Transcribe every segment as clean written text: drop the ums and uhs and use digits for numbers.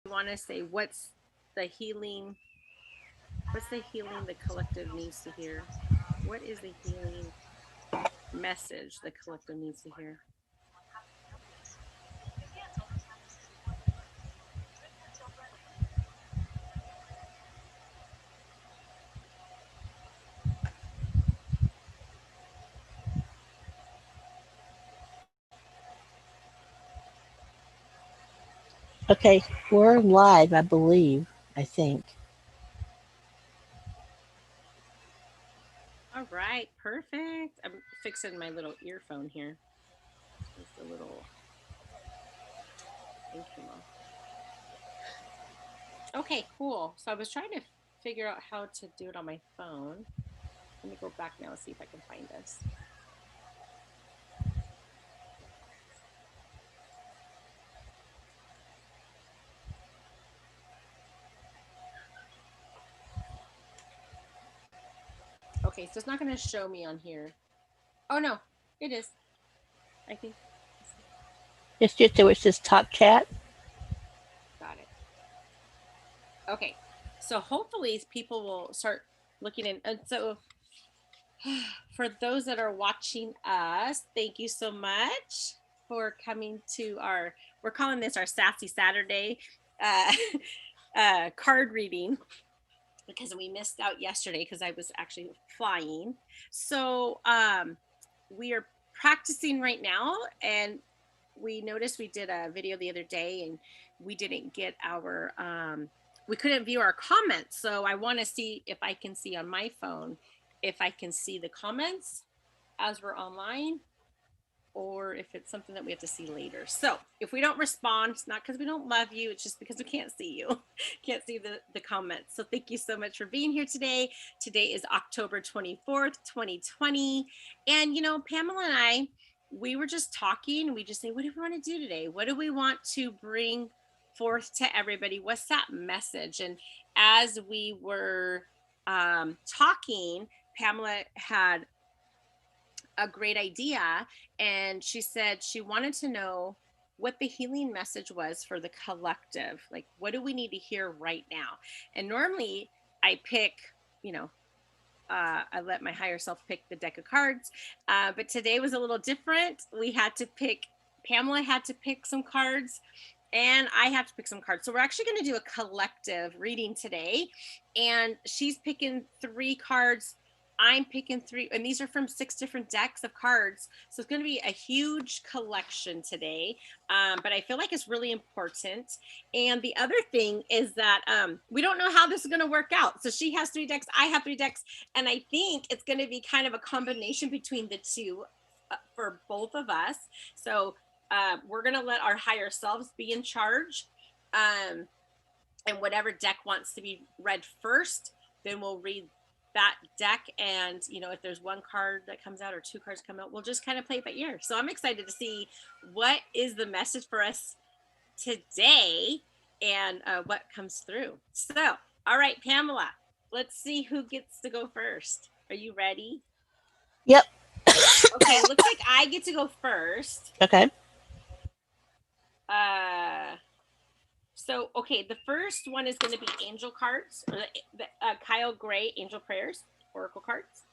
We want to say the healing, what's the healing the collective needs to hear? What is the healing message the collective needs to hear? Okay, we're live, I believe. I think. All right, perfect. I'm fixing my little earphone here. Just a little, thank you, Mom. Okay, cool. So I was trying to figure out how to do it on my phone. Let me go back now and see if I can find this. Okay, so it's not going to show me on here. Oh no, it is. I think. It's just there was this top chat. Got it. Okay, so hopefully people will start looking in. And so for those that are watching us, thank you so much for coming to our, we're calling this our Sassy Saturday uh, card reading because we missed out yesterday because I was actually flying. So we are practicing right now, and we noticed we did a video the other day and we didn't get our we couldn't view our comments. So I want to see if I can see on my phone if I can see the comments as we're online, or if it's something that we have to see later. So if we don't respond, it's not because we don't love you, it's just because we can't see you. Can't see the comments. So thank you so much for being here today. Today is October 24th, 2020. And you know, Pamela and I, we were just talking. We just say, what do we want to do today? What do we want to bring forth to everybody? What's that message? And as we were talking, Pamela had a great idea. And she said she wanted to know what the healing message was for the collective. Like, what do we need to hear right now? And normally I pick, you know, I let my higher self pick the deck of cards. But today was a little different. We had to pick, Pamela had to pick some cards and I have to pick some cards. So we're actually going to do a collective reading today. And she's picking 3 cards. I'm picking 3, and these are from 6 different decks of cards. So it's going to be a huge collection today. But I feel like it's really important. And the other thing is that we don't know how this is going to work out. So she has 3 decks, I have 3 decks, and I think it's going to be kind of a combination between the two for both of us. So we're going to let our higher selves be in charge. And whatever deck wants to be read first, then we'll read that deck. And, you know, if there's 1 card that comes out or 2 cards come out, we'll just kind of play it by ear. So I'm excited to see what is the message for us today and what comes through. So, all right, Pamela, let's see who gets to go first. Are you ready? Yep. Okay, looks like I get to go first. Okay. Uh, so, okay, the first one is going to be angel cards, or the Kyle Gray angel prayers, oracle cards.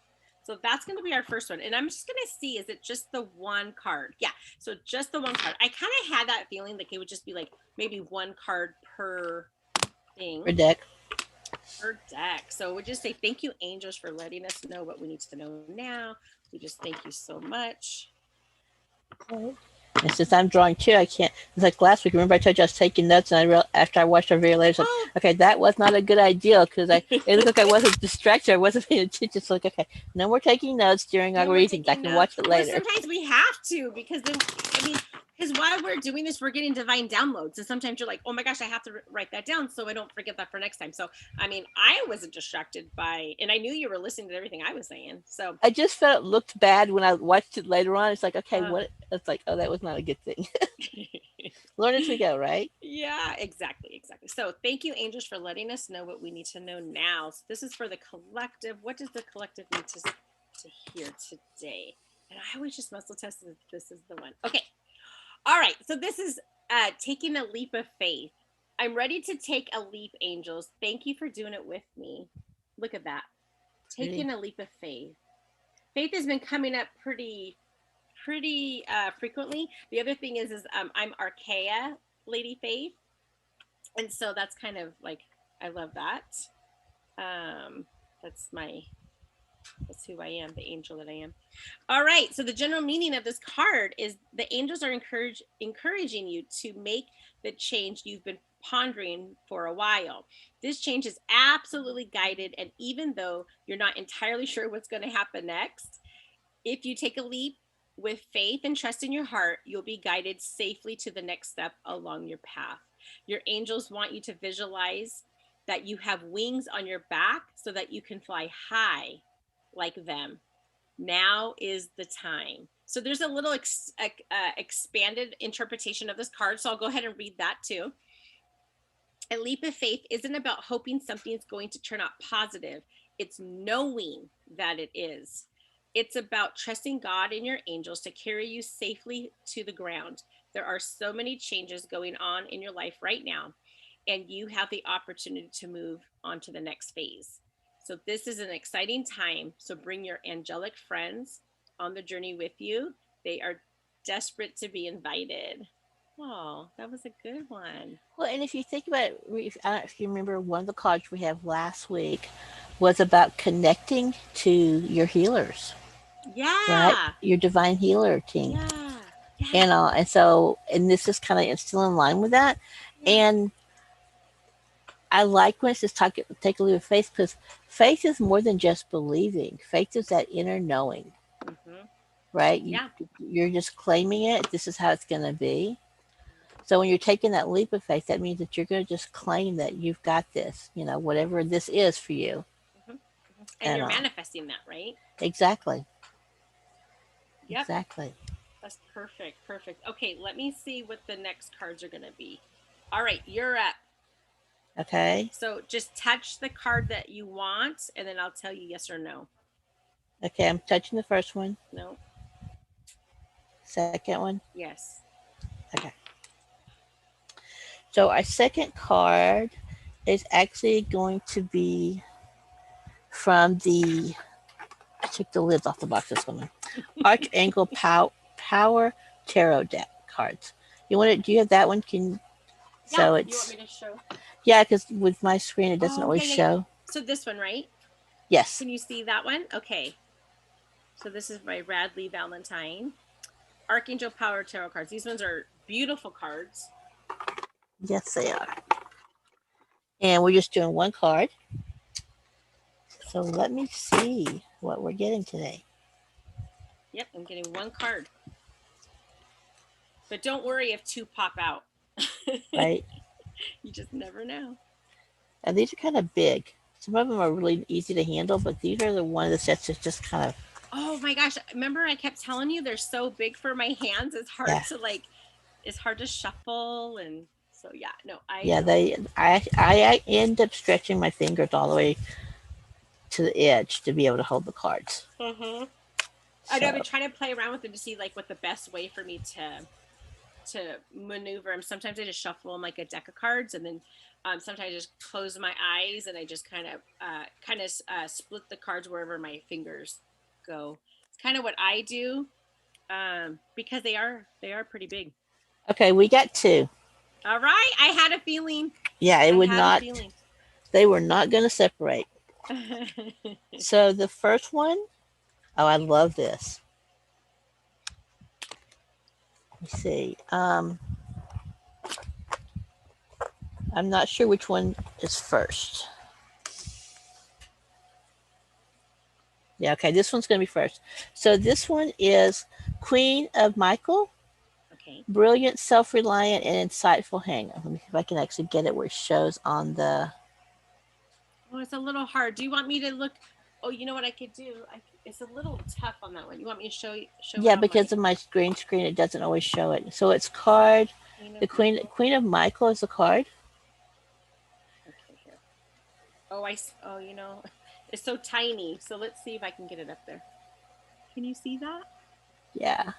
So that's going to be our first one. And I'm just going to see, is it just the 1 card? Yeah, so just the 1 card. I kind of had that feeling like it would just be like maybe 1 card per For thing, deck. per deck. So we'll just say thank you, angels, for letting us know what we need to know now. We just thank you so much. And since I'm drawing too, I can't. It's like last week. Remember, I told you I was taking notes, and after I watched our video later, I said, Oh, "Okay, that was not a good idea," because it looked like I wasn't distracted. I wasn't paying attention. So like, okay, no more taking notes during our no more readings. I taking can notes. watch it Well, later. sometimes we have to because then, I mean, because while we're doing this, we're getting divine downloads. And sometimes you're like, oh my gosh, I have to write that down so I don't forget that for next time. So, I mean, I wasn't distracted by, and I knew you were listening to everything I was saying. So, I just felt it looked bad when I watched it later on. It's like, okay, uh, what? It's like, oh, that was not a good thing. Learn as we go, right? yeah, exactly, exactly. So, thank you, angels, for letting us know what we need to know now. So this is for the collective. What does the collective need to hear today? And I always just muscle test if this is the one. Okay. All right. So this is taking a leap of faith. I'm ready to take a leap, angels. Thank you for doing it with me. Look at that. Pretty. Taking a leap of faith. Faith has been coming up pretty frequently. The other thing is I'm Archaea Lady Faith, and so that's kind of like I love that. Um, that's my that's who I am, the angel that I am. All right. So the general meaning of this card is the angels are encouraging you to make the change you've been pondering for a while. This change is absolutely guided, and even though you're not entirely sure what's going to happen next, if you take a leap with faith and trust in your heart, you'll be guided safely to the next step along your path. Your angels want you to visualize that you have wings on your back so that you can fly high like them. Now is the time. So there's a little expanded interpretation of this card. So I'll go ahead and read that too. A leap of faith isn't about hoping something is going to turn out positive, it's knowing that it is. It's about trusting God and your angels to carry you safely to the ground. There are so many changes going on in your life right now, and you have the opportunity to move on to the next phase. So, this is an exciting time. So, bring your angelic friends on the journey with you. They are desperate to be invited. Oh, that was a good one. Well, and if you think about it, I don't know if you remember, one of the cards we have last week was about connecting to your healers, right? Yeah. Your divine healer team. Yeah. Yeah. And this is kind of still in line with that. Yeah. And I like when it says take a leap of faith, because faith is more than just believing. Faith is that inner knowing, Mm-hmm. right? Yeah. You're just claiming it. This is how it's going to be. So when you're taking that leap of faith, that means that you're going to just claim that you've got this, whatever this is for you. Mm-hmm. Mm-hmm. And And you're manifesting that, right? exactly, Yep. exactly. That's perfect. Perfect. Okay, let me see what the next cards are going to be. All right, you're up. Okay, So just touch the card that you want, and then I'll tell you yes or no. okay. I'm touching the first one, No. second one. Yes. Okay. So our second card is actually going to be from the. I took the lids off the box. This one, Archangel Power Tarot deck cards. You want it? Do you have that one? Yeah. So You want it's, me to show? yeah, because with my screen it doesn't Oh, always yeah, yeah, yeah. show. So this one, right? Yes, Can you see that one? Okay. So this is by Radley Valentine. Archangel Power Tarot cards. These ones are beautiful cards. yes they are. And we're just doing one card. So let me see what we're getting today. Yep, I'm getting one card. But don't worry if two pop out. Right? You just never know. And these are kind of big. Some of them are really easy to handle, but these are the one of the sets that's just kind of, Oh my gosh. Remember I kept telling you they're so big for my hands. yeah, It's hard to shuffle, and so yeah, no, I yeah. know. I end up stretching my fingers all the way to the edge to be able to hold the cards. Uh-huh. I know I've been So trying to play around with them to see like what the best way for me to maneuver them. Sometimes I just shuffle them like a deck of cards, and then sometimes I just close my eyes and I just kind of split the cards wherever my fingers go. It's kind of what I do because they are pretty big. okay, we got two. All right, I had a feeling. Yeah, it I would had a not. feeling. They were not going to separate. So the first one, oh, I love this. Let me see. I'm not sure which one is first. Yeah, okay, this one's going to be first. So this one is Queen of Micheal, Okay. brilliant, self-reliant, and insightful. Hang on, let me see if I can actually get it where it shows on the. Oh, it's a little hard. Do you want me to look? Oh, you know what I could do? It's a little tough on that one. You want me to show it Yeah, on my because of my green screen, it doesn't always show it. So it's card. Queen of The Michael? Queen of Micheal is the card. Okay, here. Oh, it's so tiny. So let's see if I can get it up there. Can you see that? Yeah.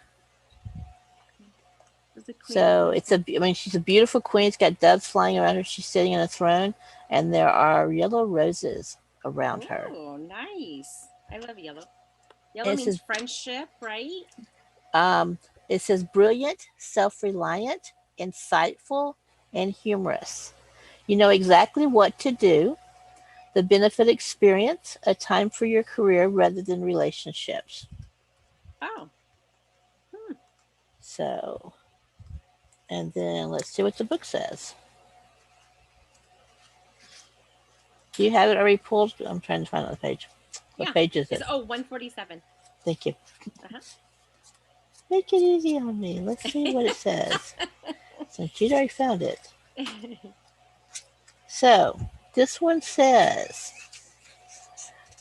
It's a queen. So it's Beautiful. a, I mean, she's a beautiful queen. It's got doves flying around her. She's sitting on a throne, and there are yellow roses around her. Oh, nice. I love yellow. And Yellow it means says, friendship, right? um, it says brilliant, self-reliant, insightful, and humorous. You know exactly what to do. The benefit experience, a time for your career rather than relationships. Oh, hmm. So, and then let's see what the book says. Do you have it already pulled? I'm trying to find out the page. What Yeah. page is It's it? 147. Thank you. Uh-huh. Make it easy on me. Let's see what it says. Since you'd already found it. So, this one says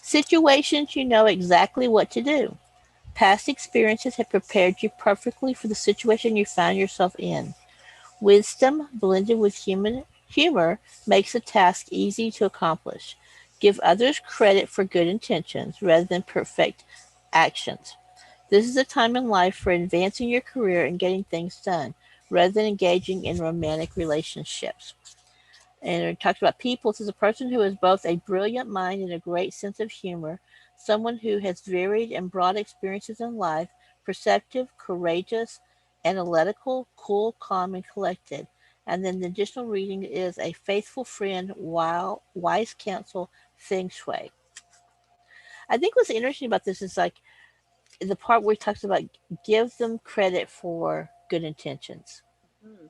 situations you know exactly what to do. Past experiences have prepared you perfectly for the situation you found yourself in. Wisdom blended with human humor makes a task easy to accomplish. Give others credit for good intentions rather than perfect actions. This is a time in life for advancing your career and getting things done rather than engaging in romantic relationships. And it talks about people. This is a person who has both a brilliant mind and a great sense of humor, someone who has varied and broad experiences in life, perceptive, courageous, analytical, cool, calm, and collected. And then the additional reading is a faithful friend, while wise counsel, feng shui. I think what's interesting about this is like the part where he talks about give them credit for good intentions. Hmm.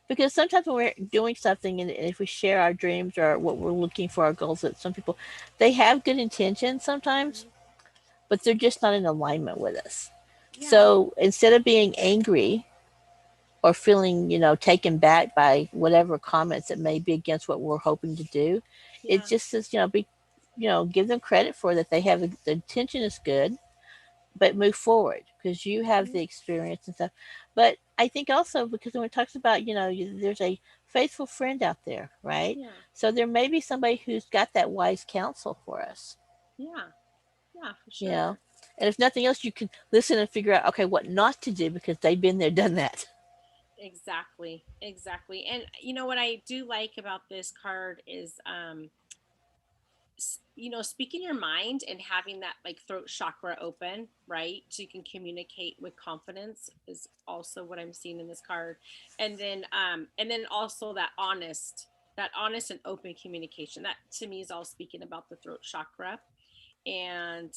Because sometimes when we're doing something and if we share our dreams or what we're looking for, our goals, that some people, they have good intentions sometimes, Hmm. but they're just not in alignment with us. Yeah. So instead of being angry or feeling, taken back by whatever comments that may be against what we're hoping to do, it Yeah. just says, give them credit for that. They have the intention is good, but move forward because you have Hmm. the experience and stuff. But I think also because when it talks about, there's a faithful friend out there, right? Yeah. So there may be somebody who's got that wise counsel for us, Yeah. Yeah, for you know. sure. And if nothing else, you can listen and figure out, okay, what not to do because they've been there, done that. Exactly. Exactly. And you know what I do like about this card is speaking your mind and having that like throat chakra open, right? So you can communicate with confidence is also what I'm seeing in this card. And then also that honest and open communication. That to me is all speaking about the throat chakra. And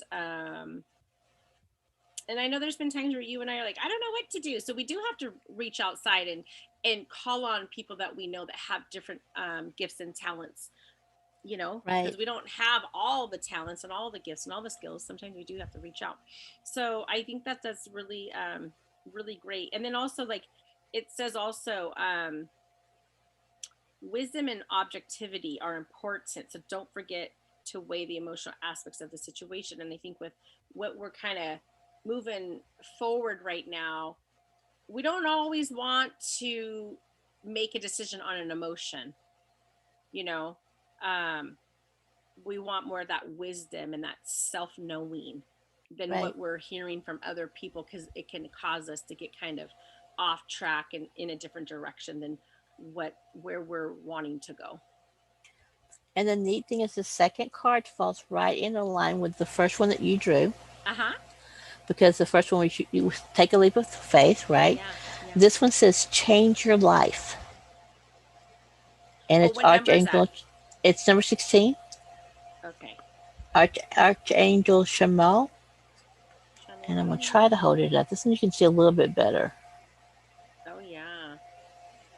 I know there's been times where you and I are like, I don't know what to do. So we do have to reach outside and call on people that we know that have different gifts and talents, Right. because we don't have all the talents and all the gifts and all the skills. Sometimes we do have to reach out. So I think that that's really, really great. And then also, like it says, also, wisdom and objectivity are important. So don't forget to weigh the emotional aspects of the situation. And I think with what we're kind of moving forward right now, we don't always want to make a decision on an emotion, you know. Um, we want more of that wisdom and that self-knowing than Right. what we're hearing from other people, because it can cause us to get kind of off track and in a different direction than where we're wanting to go. And the neat thing is the second card falls right in line with the first one that you drew Uh-huh. because the first one was you take a leap of faith, right? Yeah. Yeah. This one says change your life. And Oh, it's what number is that? Archangel. It's number 16. Okay. Archangel Shamal. And I'm going to try to Chanel. hold it up. This one you can see a little bit better. Oh yeah.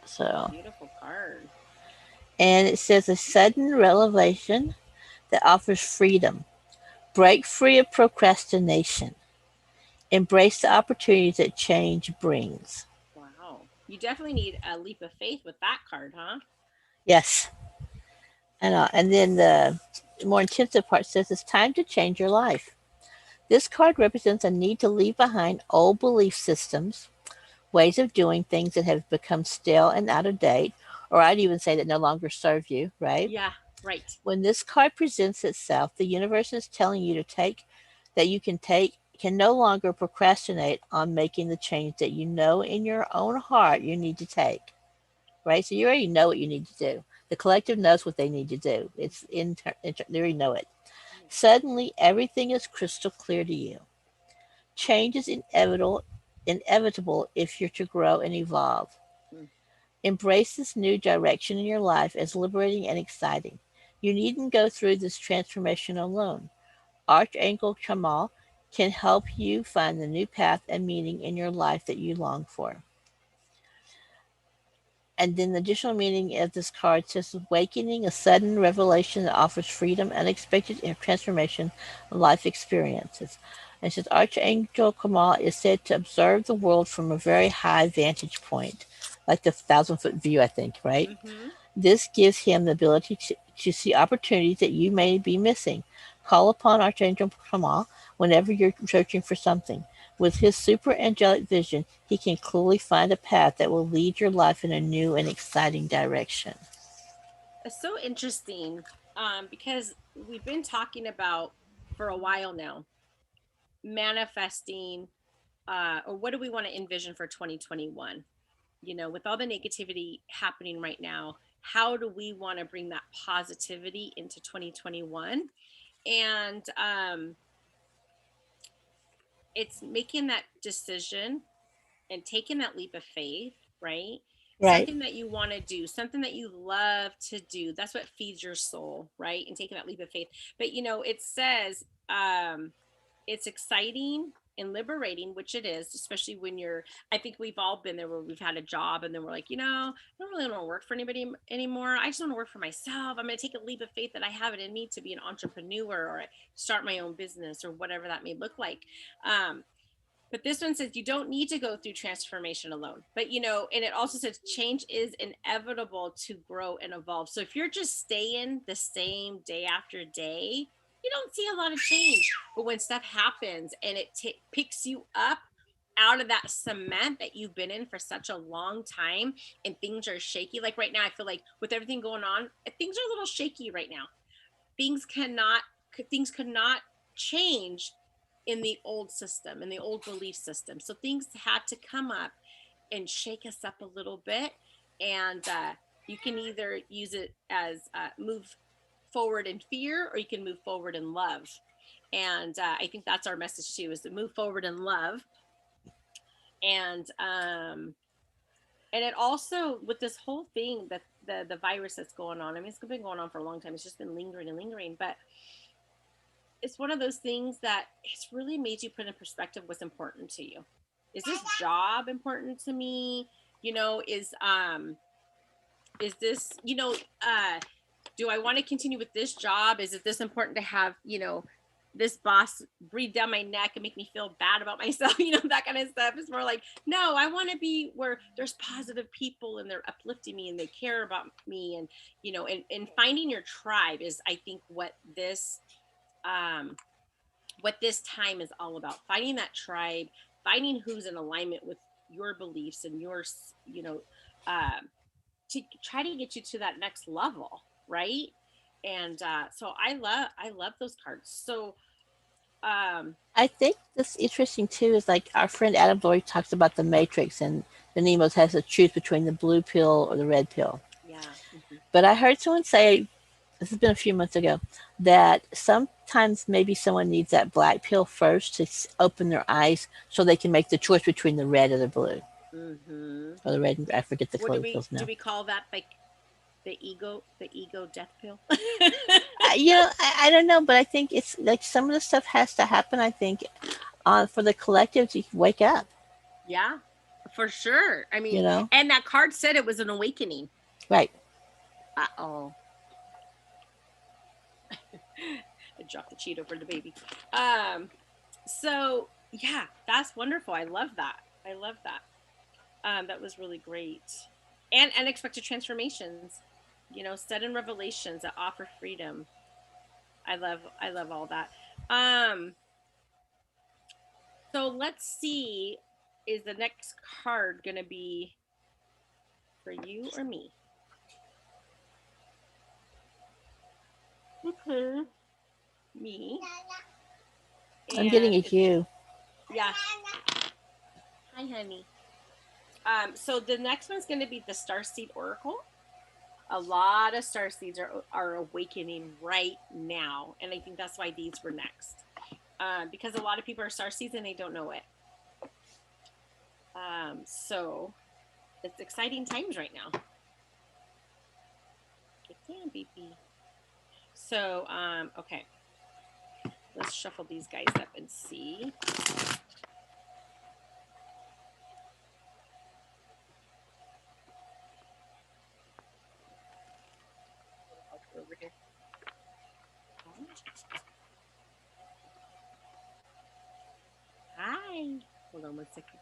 So, Beautiful card. and it says a sudden revelation that offers freedom. Break free of procrastination. Embrace the opportunities that change brings. Wow. You definitely need a leap of faith with that card, huh? Yes. And then the more intensive part says it's time to change your life. This card represents a need to leave behind old belief systems, ways of doing things that have become stale and out of date, or I'd even say that no longer serve you, right? Yeah, right. When this card presents itself, the universe is telling you to take that you can can no longer procrastinate on making the change that you know in your own heart you need to take. Right? So you already know what you need to do. The collective knows what they need to do. They already know it. Suddenly, everything is crystal clear to you. Change is inevitable if you're to grow and evolve. Mm. Embrace this new direction in your life as liberating and exciting. You needn't go through this transformation alone. Archangel Chamal can help you find the new path and meaning in your life that you long for. And then the additional meaning of this card says awakening, a sudden revelation that offers freedom, unexpected transformation, and life experiences. And it says Archangel Kamal is said to observe the world from a very high vantage point, like the 1,000-foot view, I think, right? Mm-hmm. This gives him the ability to see opportunities that you may be missing. Call upon Archangel Kamal whenever you're searching for something. With his super angelic vision, he can clearly find a path that will lead your life in a new and exciting direction. It's so interesting, because we've been talking about for a while now manifesting, or what do we want to envision for 2021? With all the negativity happening right now, how do we want to bring that positivity into 2021? And it's making that decision and taking that leap of faith, right? Right. Something that you want to do, something that you love to do. That's what feeds your soul, right? And taking that leap of faith. But it says, it's exciting and liberating, which it is, especially when I think we've all been there where we've had a job and then we're like, I don't really want to work for anybody anymore. I just want to work for myself. I'm going to take a leap of faith that I have it in me to be an entrepreneur or start my own business or whatever that may look like. But this one says you don't need to go through transformation alone. But and it also says change is inevitable to grow and evolve. So if you're just staying the same day after day, you don't see a lot of change. But when stuff happens and it picks you up out of that cement that you've been in for such a long time, and things are shaky, like right now, I feel like with everything going on, things are a little shaky right now. Things could not change in the old system, in the old belief system. So things had to come up and shake us up a little bit. And you can either use it as move forward in fear, or you can move forward in love. And I think that's our message too, is to move forward in love. And it also, with this whole thing, that the virus that's going on, I mean, it's been going on for a long time. It's just been lingering and lingering. But it's one of those things that it's really made you put in perspective what's important to you. Is this job important to me? Is this, do I want to continue with this job? Is it this important to have, this boss breathe down my neck and make me feel bad about myself? That kind of stuff. It's more like, no, I want to be where there's positive people and they're uplifting me and they care about me. And, and finding your tribe is, I think, um, what this time is all about. Finding that tribe, finding who's in alignment with your beliefs and yours, uh, to try to get you to that next level, right? And so I love those cards. So I think this interesting too is like our friend Adam Lloyd talks about the Matrix and the Nemos has to choose between the blue pill or the red pill. yeah. Hmm. But I heard someone say, this has been a few months ago, that sometimes maybe someone needs that black pill first to open their eyes so they can make the choice between the red or the blue. Hmm. Or the red, and I forget the What do color we pills do now. we call that, like the ego death pill? I don't know, but I think it's like some of the stuff has to happen, I think, for the collective to wake up, Yeah, for sure. I you mean, know? and that card said it was an awakening. Right. Uh-oh. I dropped the Cheeto for the baby. So yeah, that's wonderful. I love that. I love that. That was really great. And unexpected transformations, sudden revelations that offer freedom. I love all that. Um, so let's see, is the next card gonna be for you or me? Okay. Me. I'm getting And a it's hue. Yeah. Hi, honey. So the next one's going to be the Starseed Oracle. A lot of star seeds are awakening right now, and I think that's why these were next, because a lot of people are star seeds and they don't know it. So it's exciting times right now. Get down, BP. So okay, let's shuffle these guys up and see. Over here. Hi. Hold on one second.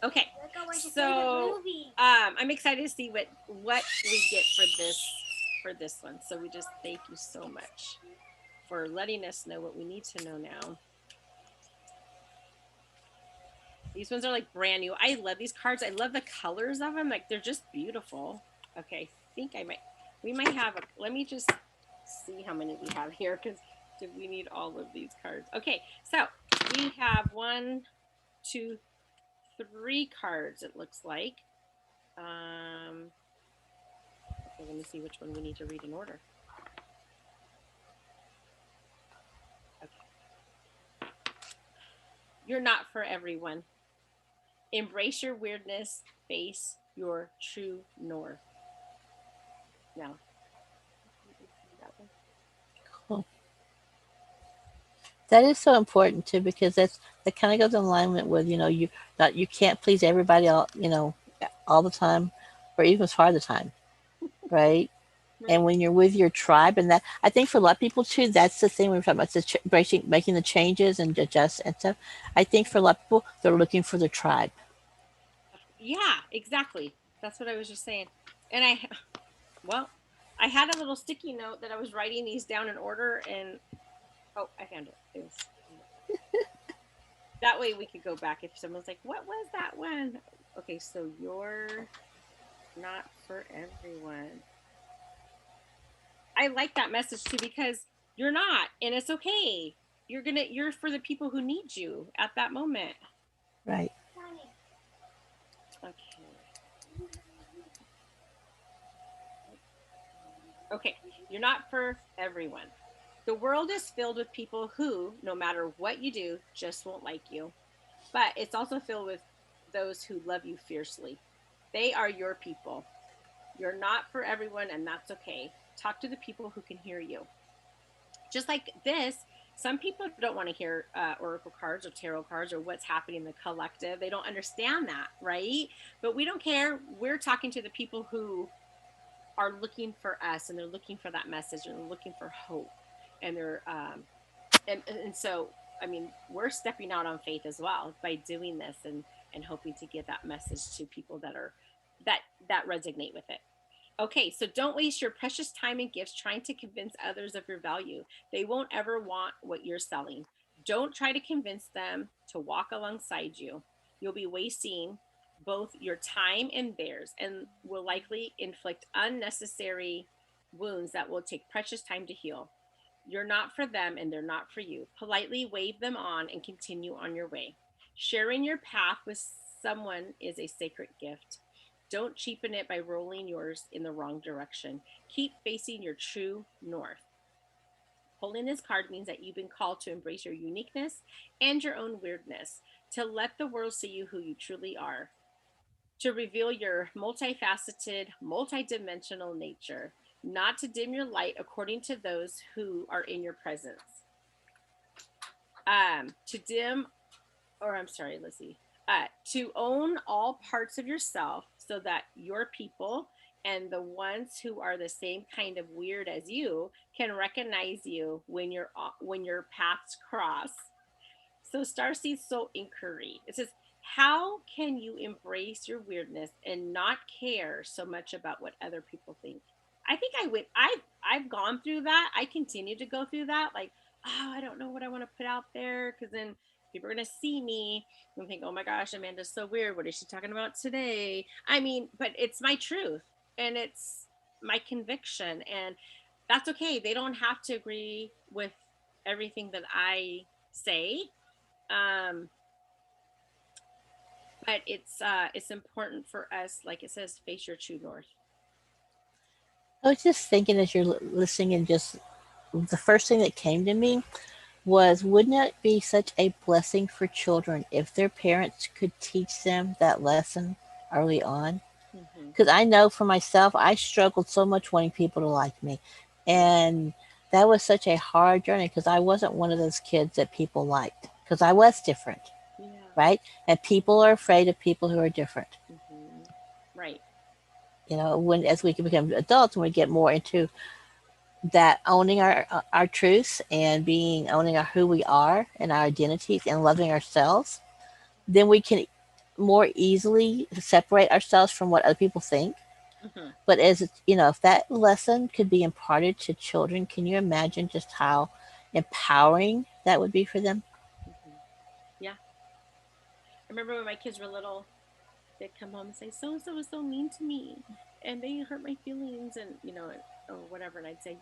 Okay. So I'm excited to see what we get for this one. So we just thank you so much for letting us know what we need to know now. These ones are like brand new. I love these cards. I love the colors of them. Like they're just beautiful. Okay, I think we might have let me just see how many we have here because do we need all of these cards? Okay, so we have one, two, three cards, it looks like. Okay, let me see which one we need to read in order. Okay. You're not for everyone. Embrace your weirdness, face your true north. Now, Cool. That is so important too because that kind of goes in alignment with you can't please everybody all the time, or even as far the time, right? And right. when you're with your tribe, and that I think for a lot of people too, that's the thing we're talking about, making the changes and adjust and stuff. I think for a lot of people, they're looking for the tribe. Yeah, exactly. That's what I was just saying. And well, I had a little sticky note that I was writing these down in order, and oh, I found it. It was that way we could go back if someone's like, "What was that one?" Okay, so you're not for everyone. I like that message too because you're not, and it's okay. You're for the people who need you at that moment. Right. Okay. Okay, you're not for everyone. The world is filled with people who, no matter what you do, just won't like you. But it's also filled with those who love you fiercely. They are your people. You're not for everyone, and that's okay. Talk to the people who can hear you. Just like this, some people don't want to hear oracle cards or tarot cards or what's happening in the collective. They don't understand that, right? But we don't care. We're talking to the people who are looking for us, and they're looking for that message, and they're looking for hope, and they're and so I mean we're stepping out on faith as well by doing this and hoping to get that message to people that resonate with it. Okay, so don't waste your precious time and gifts trying to convince others of your value. They won't ever want what you're selling. Don't try to convince them to walk alongside you. You'll be wasting both your time and theirs, and will likely inflict unnecessary wounds that will take precious time to heal. You're not for them and they're not for you. Politely wave them on and continue on your way. Sharing your path with someone is a sacred gift. Don't cheapen it by rolling yours in the wrong direction. Keep facing your true north. Pulling this card means that you've been called to embrace your uniqueness and your own weirdness, to let the world see you who you truly are, to reveal your multifaceted, multidimensional nature, not to dim your light according to those who are in your presence. To dim, or I'm sorry, let's see, to own all parts of yourself so that your people and the ones who are the same kind of weird as you can recognize you when your paths cross. So Starseed Soul Inquiry. It says, how can you embrace your weirdness and not care so much about what other people think? I think I've gone through that. I continue to go through that. Like, oh, I don't know what I want to put out there because then People are going to see me and think, oh my gosh, Amanda's so weird. What is she talking about today? I mean, but it's my truth and it's my conviction. And that's okay. They don't have to agree with everything that I say. Um, but it's important for us, like it says, face your true north. I was just thinking as you're listening, and just the first thing that came to me was, wouldn't it be such a blessing for children if their parents could teach them that lesson early on? Mm-hmm. Because I know for myself, I struggled so much wanting people to like me. Yeah. And that was such a hard journey because I wasn't one of those kids that people liked because I was different, Yeah. right? And people are afraid of people who are different. Mm-hmm. Right. When as we become adults and we get more into that owning our truths and being owning our who we are and our identities and loving ourselves, then we can more easily separate ourselves from what other people think. Mm-hmm. But if that lesson could be imparted to children, can you imagine just how empowering that would be for them? Mm-hmm. Yeah. I remember when my kids were little, they'd come home and say, so and so was so mean to me and they hurt my feelings and, or whatever. And I'd say,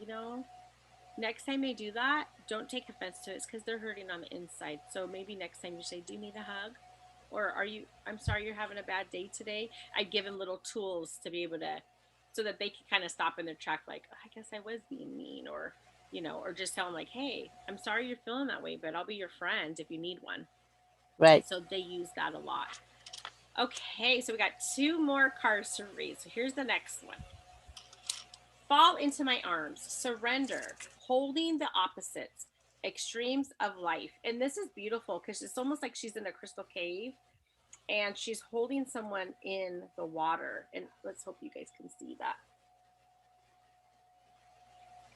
next time they do that, don't take offense to it. It's because they're hurting on the inside. So maybe next time you say, do you need a hug? Or I'm sorry you're having a bad day today. I'd give them little tools to be able to, so that they can kind of stop in their track, like, oh, I guess I was being mean, or just tell them, like, hey, I'm sorry you're feeling that way, but I'll be your friend if you need one. And Right. so they use that a lot. Okay, so we got two more cards to read. So here's the next one. Fall into my arms, surrender, holding the opposites, extremes of life. And this is beautiful because it's almost like she's in a crystal cave and she's holding someone in the water. And let's hope you guys can see that.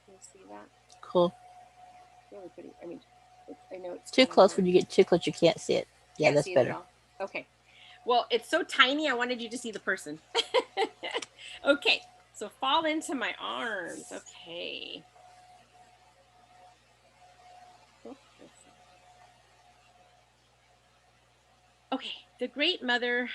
Can you see that? Cool. Really pretty. I mean, I know it's Too tiny close. here. When you get too close, you can't see it. Yeah, Can't that's see it at better. all. Okay. Well, it's so tiny. I wanted you to see the person. Okay. So fall into my arms. Okay. Oh, let's see. Okay. The great mother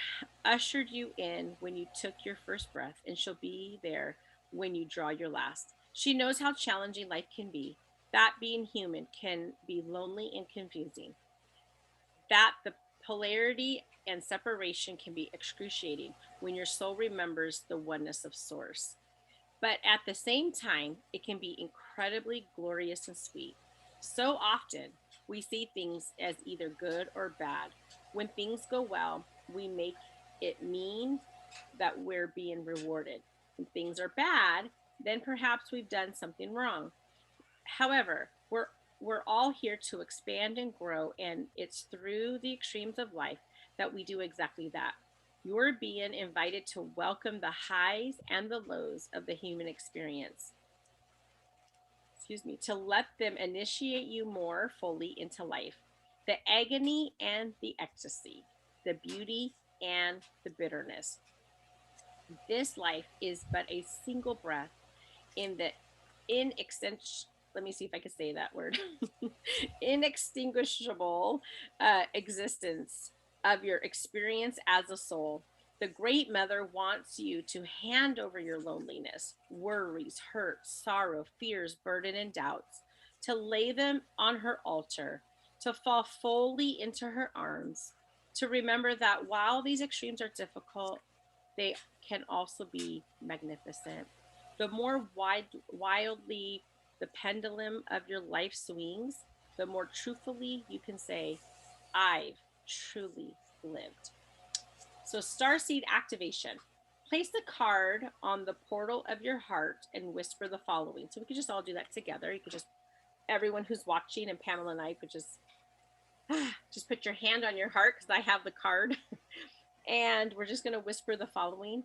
ushered you in when you took your first breath, and she'll be there when you draw your last. She knows how challenging life can be, that being human can be lonely and confusing, that the polarity and separation can be excruciating when your soul remembers the oneness of source. But at the same time, it can be incredibly glorious and sweet. So often, we see things as either good or bad. When things go well, we make it mean that we're being rewarded. When things are bad, then perhaps we've done something wrong. However, we're all here to expand and grow, and it's through the extremes of life that we do exactly that. You're being invited to welcome the highs and the lows of the human experience. Excuse me, to let them initiate you more fully into life. The agony and the ecstasy, the beauty and the bitterness. This life is but a single breath in the inextinct let me see if I can say that word inextinguishable existence of your experience as a soul. The great mother wants you to hand over your loneliness, worries, hurt, sorrow, fears, burden, and doubts, to lay them on her altar, to fall fully into her arms, to remember that while these extremes are difficult, they can also be magnificent. The more wildly the pendulum of your life swings, the more truthfully you can say, I've truly lived. So, starseed activation. Place the card on the portal of your heart and whisper the following. So, we could just all do that together. You could just, everyone who's watching, and Pamela and I could just put your hand on your heart because I have the card. And we're just going to whisper the following.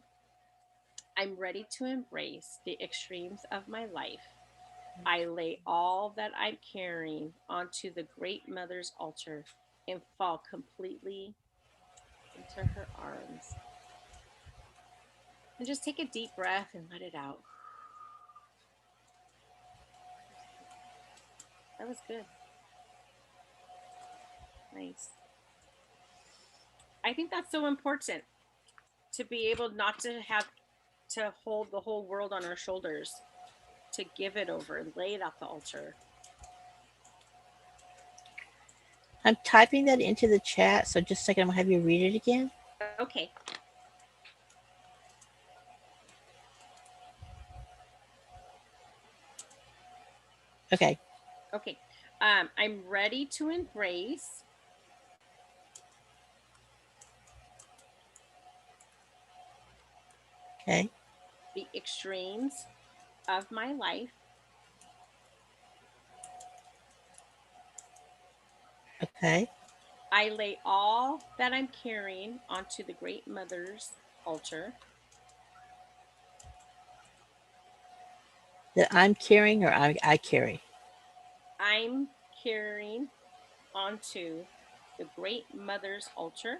I'm ready to embrace the extremes of my life. I lay all that I'm carrying onto the Great Mother's altar and fall completely into her arms. And just take a deep breath and let it out. That was good. Nice. I think that's so important to be able not to have to hold the whole world on our shoulders, to give it over and lay it at the altar. I'm typing that into the chat, so just a second, I'm gonna have you read it again. Okay. Okay. Okay. I'm ready to embrace Okay. the extremes of my life. Okay. I lay all that I'm carrying onto the Great Mother's altar. That I'm carrying or I carry. I'm carrying onto the Great Mother's altar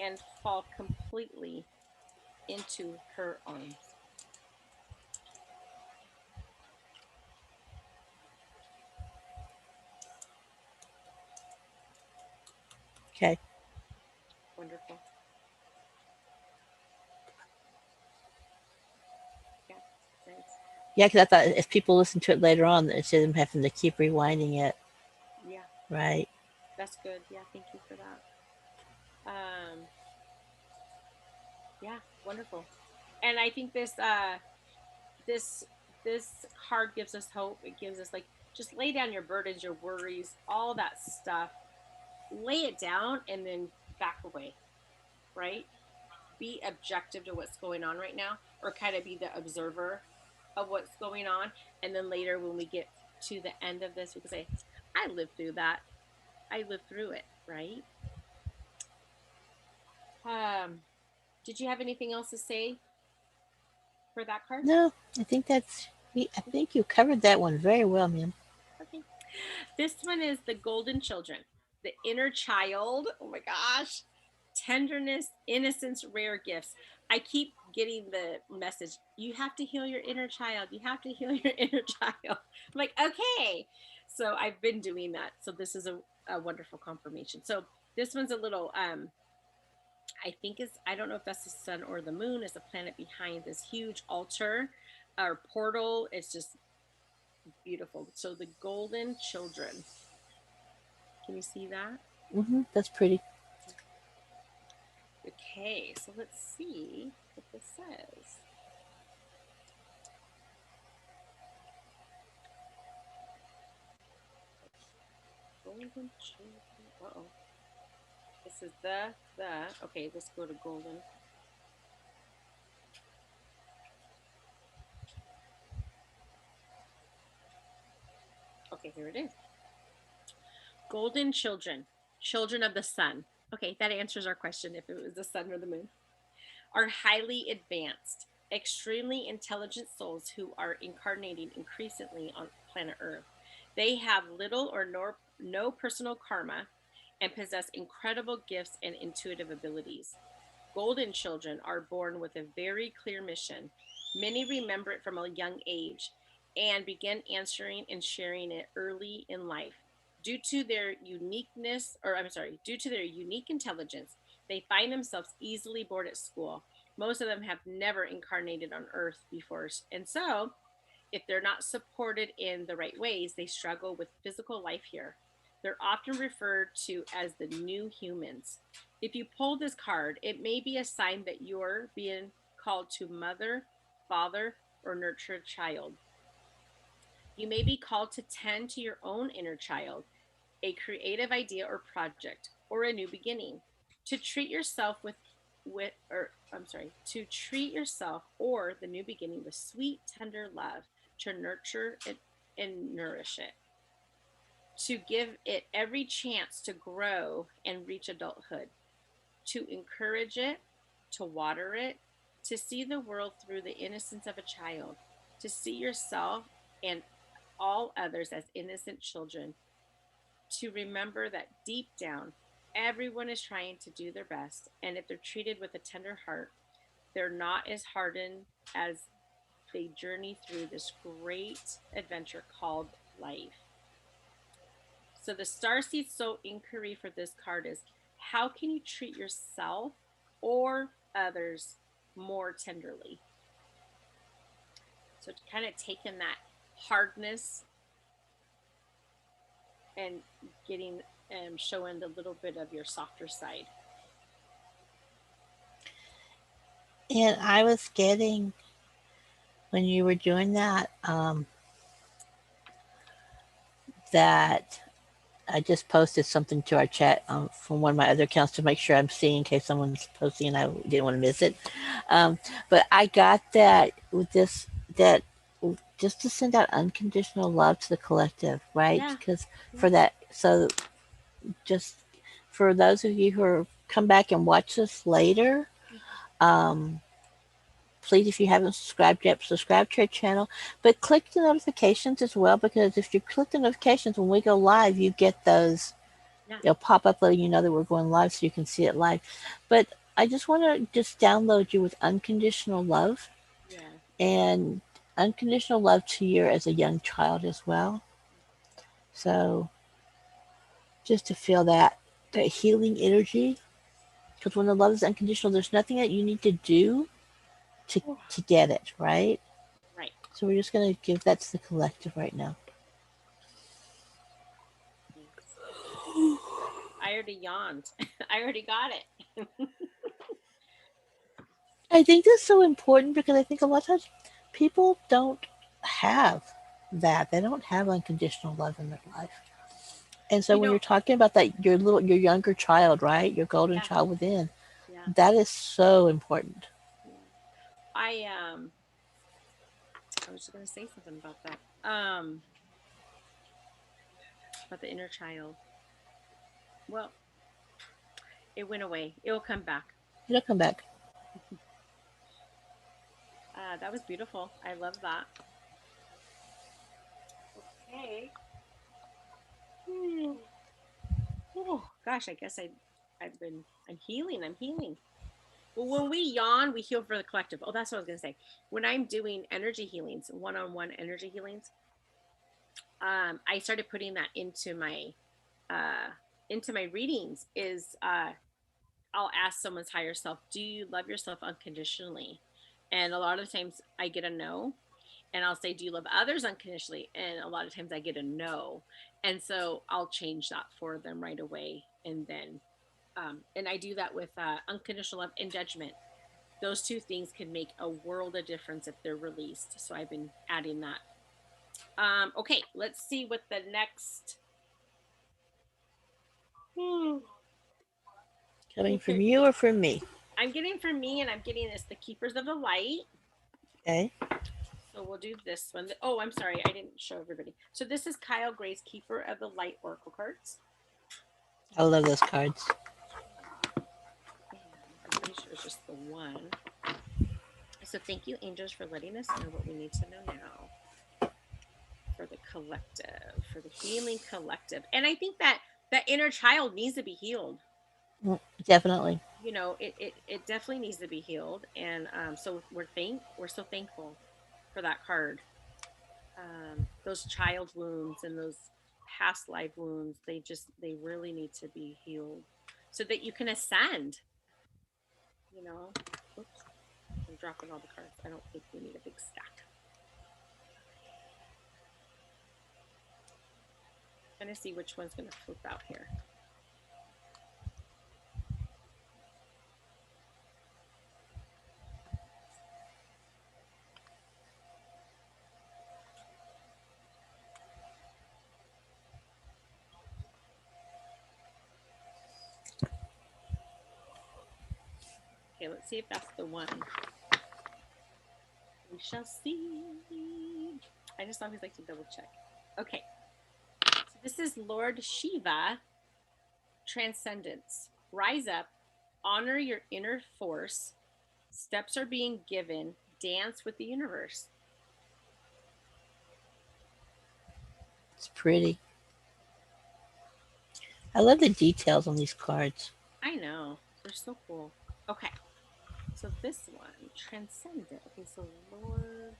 and fall completely into her arms. Okay. Wonderful. Yeah, nice. Yeah, because I thought if people listen to it later on, instead of them having to keep rewinding it, Yeah, right? that's good. Yeah, thank you for that. Um, yeah, wonderful. And I think this this card gives us hope. It gives us like just lay down your burdens, your worries, all that stuff. Lay it down and then back away, right? Be objective to what's going on right now, or kind of be the observer of what's going on. And then later, when we get to the end of this, we can say, I lived through that. I lived through it, right? Um, did you have anything else to say for that card? No, I think that's. I think you covered that one very well, ma'am. Okay. This one is the golden children, the inner child. Oh my gosh. Tenderness, innocence, rare gifts. I keep getting the message, you have to heal your inner child. You have to heal your inner child. I'm like, okay. So I've been doing that. So this is a wonderful confirmation. So this one's a little I think is, I don't know if that's the sun or the moon, is the planet behind this huge altar or portal. It's just beautiful. So the golden children. Can you see that? That's pretty. Okay, so let's see what this says. Golden children. Uh-oh. This is the. Okay, let's go to golden. Okay, here it is. Golden children, children of the sun. Okay, that answers our question if it was the sun or the moon. Are highly advanced, extremely intelligent souls who are incarnating increasingly on planet Earth. They have little or no personal karma and possess incredible gifts and intuitive abilities. Golden children are born with a very clear mission. Many remember it from a young age and begin answering and sharing it early in life. Due to their unique intelligence, they find themselves easily bored at school. Most of them have never incarnated on Earth before. And so, if they're not supported in the right ways, they struggle with physical life here. They're often referred to as the new humans. If you pull this card, it may be a sign that you're being called to mother, father, or nurture a child. You may be called to tend to your own inner child, a creative idea or project, or a new beginning. To treat yourself to treat yourself or the new beginning with sweet, tender love, to nurture it and nourish it, to give it every chance to grow and reach adulthood, to encourage it, to water it, to see the world through the innocence of a child, to see yourself and all others as innocent children, to remember that deep down, everyone is trying to do their best. And if they're treated with a tender heart, they're not as hardened as they journey through this great adventure called life. So the starseed soul inquiry for this card is, how can you treat yourself or others more tenderly? So kind of taking that hardness and getting showing the little bit of your softer side. And I was getting, when you were doing that, that I just posted something to our chat from one of my other accounts to make sure I'm seeing in case someone's posting and I didn't want to miss it. But I got that with this, that just to send out unconditional love to the collective, right? Yeah, Because yeah, for that, so just for those of you who are come back and watch this later, um, please, if you haven't subscribed yet, subscribe to our channel. But click the notifications as well, because if you click the notifications when we go live, you get those. yeah, It'll pop up letting you know that we're going live, so you can see it live. But I just want to just download you with unconditional love, yeah. and unconditional love to you as a young child as well. So just to feel that healing energy, because when the love is unconditional, there's nothing that you need to do to get it, right? Right. So we're just going to give that to the collective right now. Thanks. I already yawned. I already got it. I think that's so important because I think a lot of times people don't have that. They don't have unconditional love in their life. And so You when know, you're talking about that, your younger child, right? Your golden yeah, child within, yeah, that is so important. yeah. I was just gonna say something about that. About the inner child. Well, it went away. It will come back. It'll come back. That was beautiful. I love that. Okay. Oh gosh, I guess I'm healing. I'm healing. Well, when we yawn, we heal for the collective. Oh, that's what I was gonna say. When I'm doing energy healings, one-on-one energy healings, I started putting that uh into my readings. Is I'll ask someone's higher self, do you love yourself unconditionally? And a lot of the times I get a no. And I'll say, do you love others unconditionally? And a lot of times I get a no. And so I'll change that for them right away. And then, and I do that with unconditional love and judgment. Those two things can make a world of difference if they're released. So I've been adding that. Okay, let's see what the next. Coming from Okay, you or from me? I'm getting from me, and I'm getting this the Keepers of the Light. Okay. So we'll do this one. Oh, I'm sorry, I didn't show everybody. So this is Kyle Gray's Keeper of the Light Oracle cards. I love those cards. And I'm pretty sure it's just the one. So thank you, angels, for letting us know what we need to know now for the collective, for the healing collective. And I think that that inner child needs to be healed. Definitely. You know, it definitely needs to be healed. And so we're so thankful for that card. Those child wounds and those past life wounds, they really need to be healed so that you can ascend, you know. Oops, I'm dropping all the cards. I don't think we need a big stack. I'm gonna see which one's gonna flip out here. Okay, let's see if that's the one. We shall see. I just always like to double check. Okay, so this is Lord Shiva, Transcendence. Rise up, honor your inner force. Steps are being given. Dance with the universe. It's pretty. I love the details on these cards. I know. They're so cool. Okay. So this one, Transcendent. Okay, so Lord.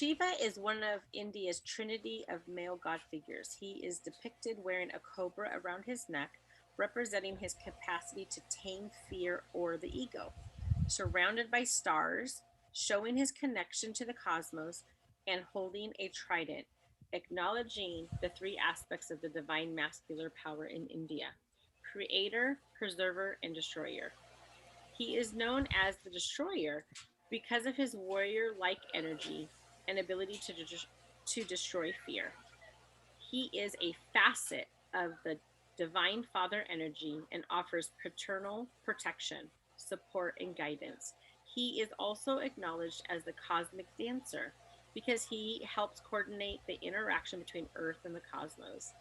Shiva is one of India's trinity of male god figures. He is depicted wearing a cobra around his neck, representing his capacity to tame fear or the ego. Surrounded by stars, showing his connection to the cosmos, and holding a trident, acknowledging the three aspects of the divine masculine power in India: creator, preserver, and destroyer. He is known as the Destroyer because of his warrior like energy and ability to destroy fear. He is a facet of the divine father energy and offers paternal protection, support, and guidance. He is also acknowledged as the cosmic dancer because he helps coordinate the interaction between Earth and the cosmos.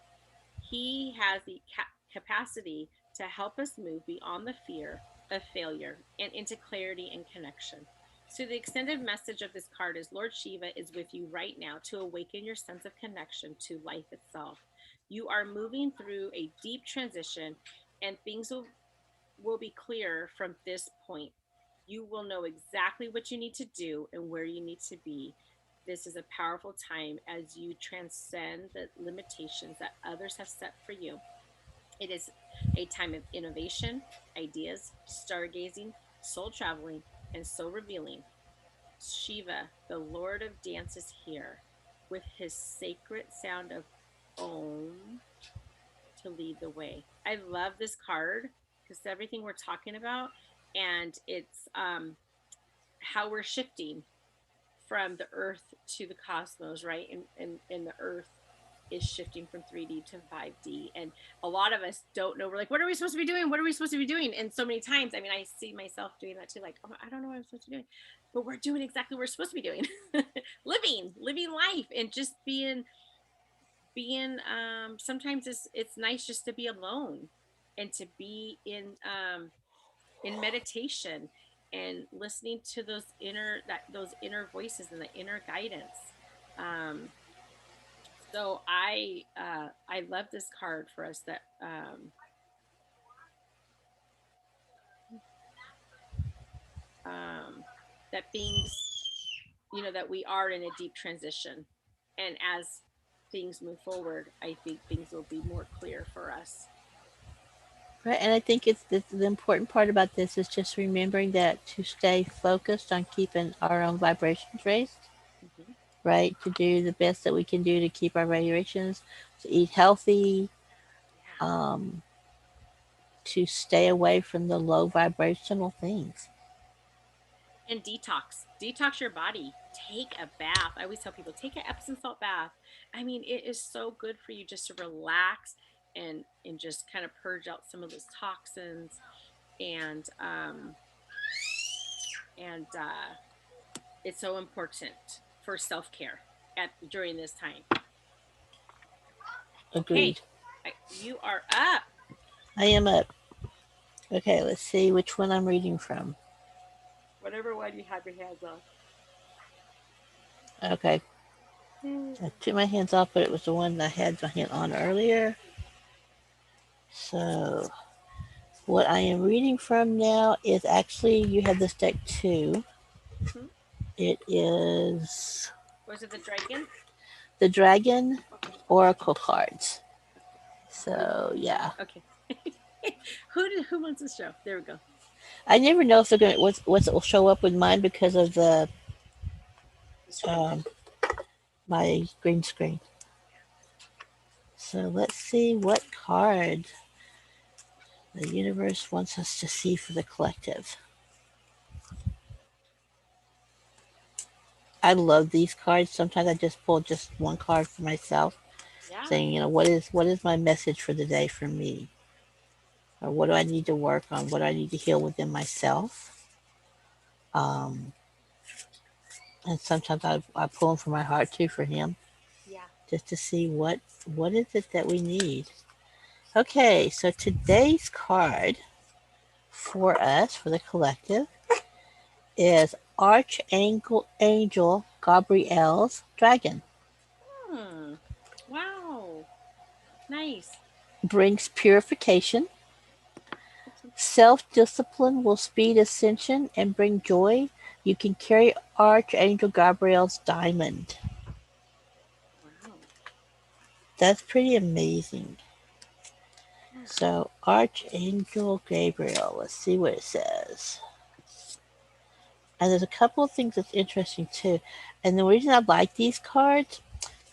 He has the capacity to help us move beyond the fear of failure and into clarity and connection. So, the extended message of this card is Lord Shiva is with you right now to awaken your sense of connection to life itself. You are moving through a deep transition, and things will be clearer from this point. You will know exactly what you need to do and where you need to be. This is a powerful time as you transcend the limitations that others have set for you. It is a time of innovation, ideas, stargazing, soul traveling, and soul revealing. Shiva, the Lord of Dance, is here with his sacred sound of Om to lead the way. I love this card because everything we're talking about, and it's how we're shifting from the earth to the cosmos, right? And the earth is shifting from 3D to 5D. And a lot of us don't know. We're like, what are we supposed to be doing? What are we supposed to be doing? And so many times, I mean, I see myself doing that too. Like, oh, I don't know what I'm supposed to be doing. But we're doing exactly what we're supposed to be doing. living life and just being sometimes it's nice just to be alone and to be in meditation and listening to those inner voices and the inner guidance. Um, so I love this card for us um, that things that we are in a deep transition, and as things move forward, I think things will be more clear for us. Right, and I think it's the important part about this is just remembering that to stay focused on keeping our own vibrations raised, Hmm. right? To do the best that we can do to keep our vibrations, to eat healthy, Yeah. um, to stay away from the low vibrational things. And detox your body, take a bath. I always tell people, take an Epsom salt bath. I mean, it is so good for you just to relax and just kind of purge out some of those toxins, and it's so important for self-care at during this time. Okay, Agreed. you are up. I am up. Okay, let's see which one I'm reading from. Whatever one you have your hands on. Okay, I took my hands off, but it was the one that I had my hand on earlier. So, what I am reading from now is actually, you have this deck too. Mm-hmm. It is Was it the dragon? the Dragon Okay. Oracle cards. Ooh, So, yeah. okay. Who wants this show? There we go. I never know if they're going to, what's will show up with mine because of The screen. um, my green screen. So, let's see what card the universe wants us to see for the collective. I love these cards. Sometimes I just pull just one card for myself, Yeah. saying, what is my message for the day for me, or what do I need to work on, what do I need to heal within myself. Um, and sometimes I pull them from my heart too for him, Yeah. just to see what is it that we need. Okay, so today's card for us for the collective is Archangel Gabriel's Dragon. Hmm. Wow. Nice. Brings purification. Oops, Self discipline will speed ascension and bring joy You can carry Archangel Gabriel's diamond. Wow. That's pretty amazing. Oh, So, Archangel Gabriel, let's see what it says. And there's a couple of things that's interesting too. And the reason I like these cards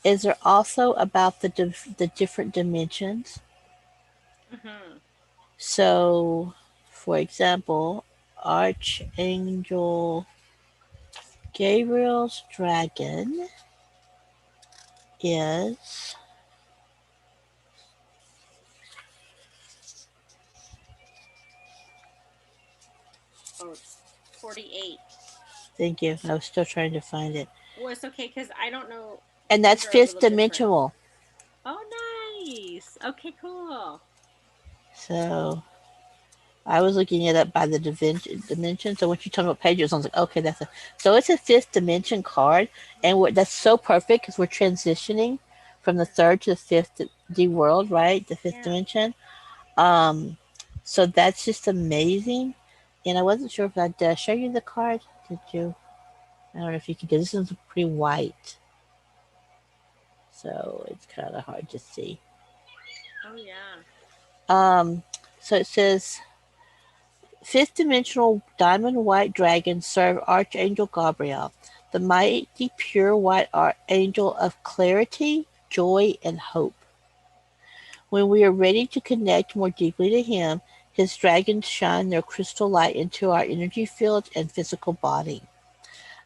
is they're also about the different dimensions. mm-hmm. So, for example, Archangel Gabriel's dragon is, Oh, it's 48. thank you, I was still trying to find it. Well, it's okay because I don't know. And that's These are a fifth little different. dimensional. Oh, nice. Okay, cool. So, I was looking it up by the dimension. So, when you talk about pages, I was like, okay, that's a. So, it's a fifth dimension card. And that's so perfect because we're transitioning from the third to the fifth D world, right? The fifth Yeah. dimension. Um, so that's just amazing. And I wasn't sure if I'd show you the card. Did you? I don't know if you could. This one's pretty white, so it's kind of hard to see. Oh, yeah. Um, so it says fifth dimensional diamond white dragon serve Archangel Gabriel, the mighty pure white angel of clarity, joy, and hope. When we are ready to connect more deeply to him, his dragons shine their crystal light into our energy fields and physical body,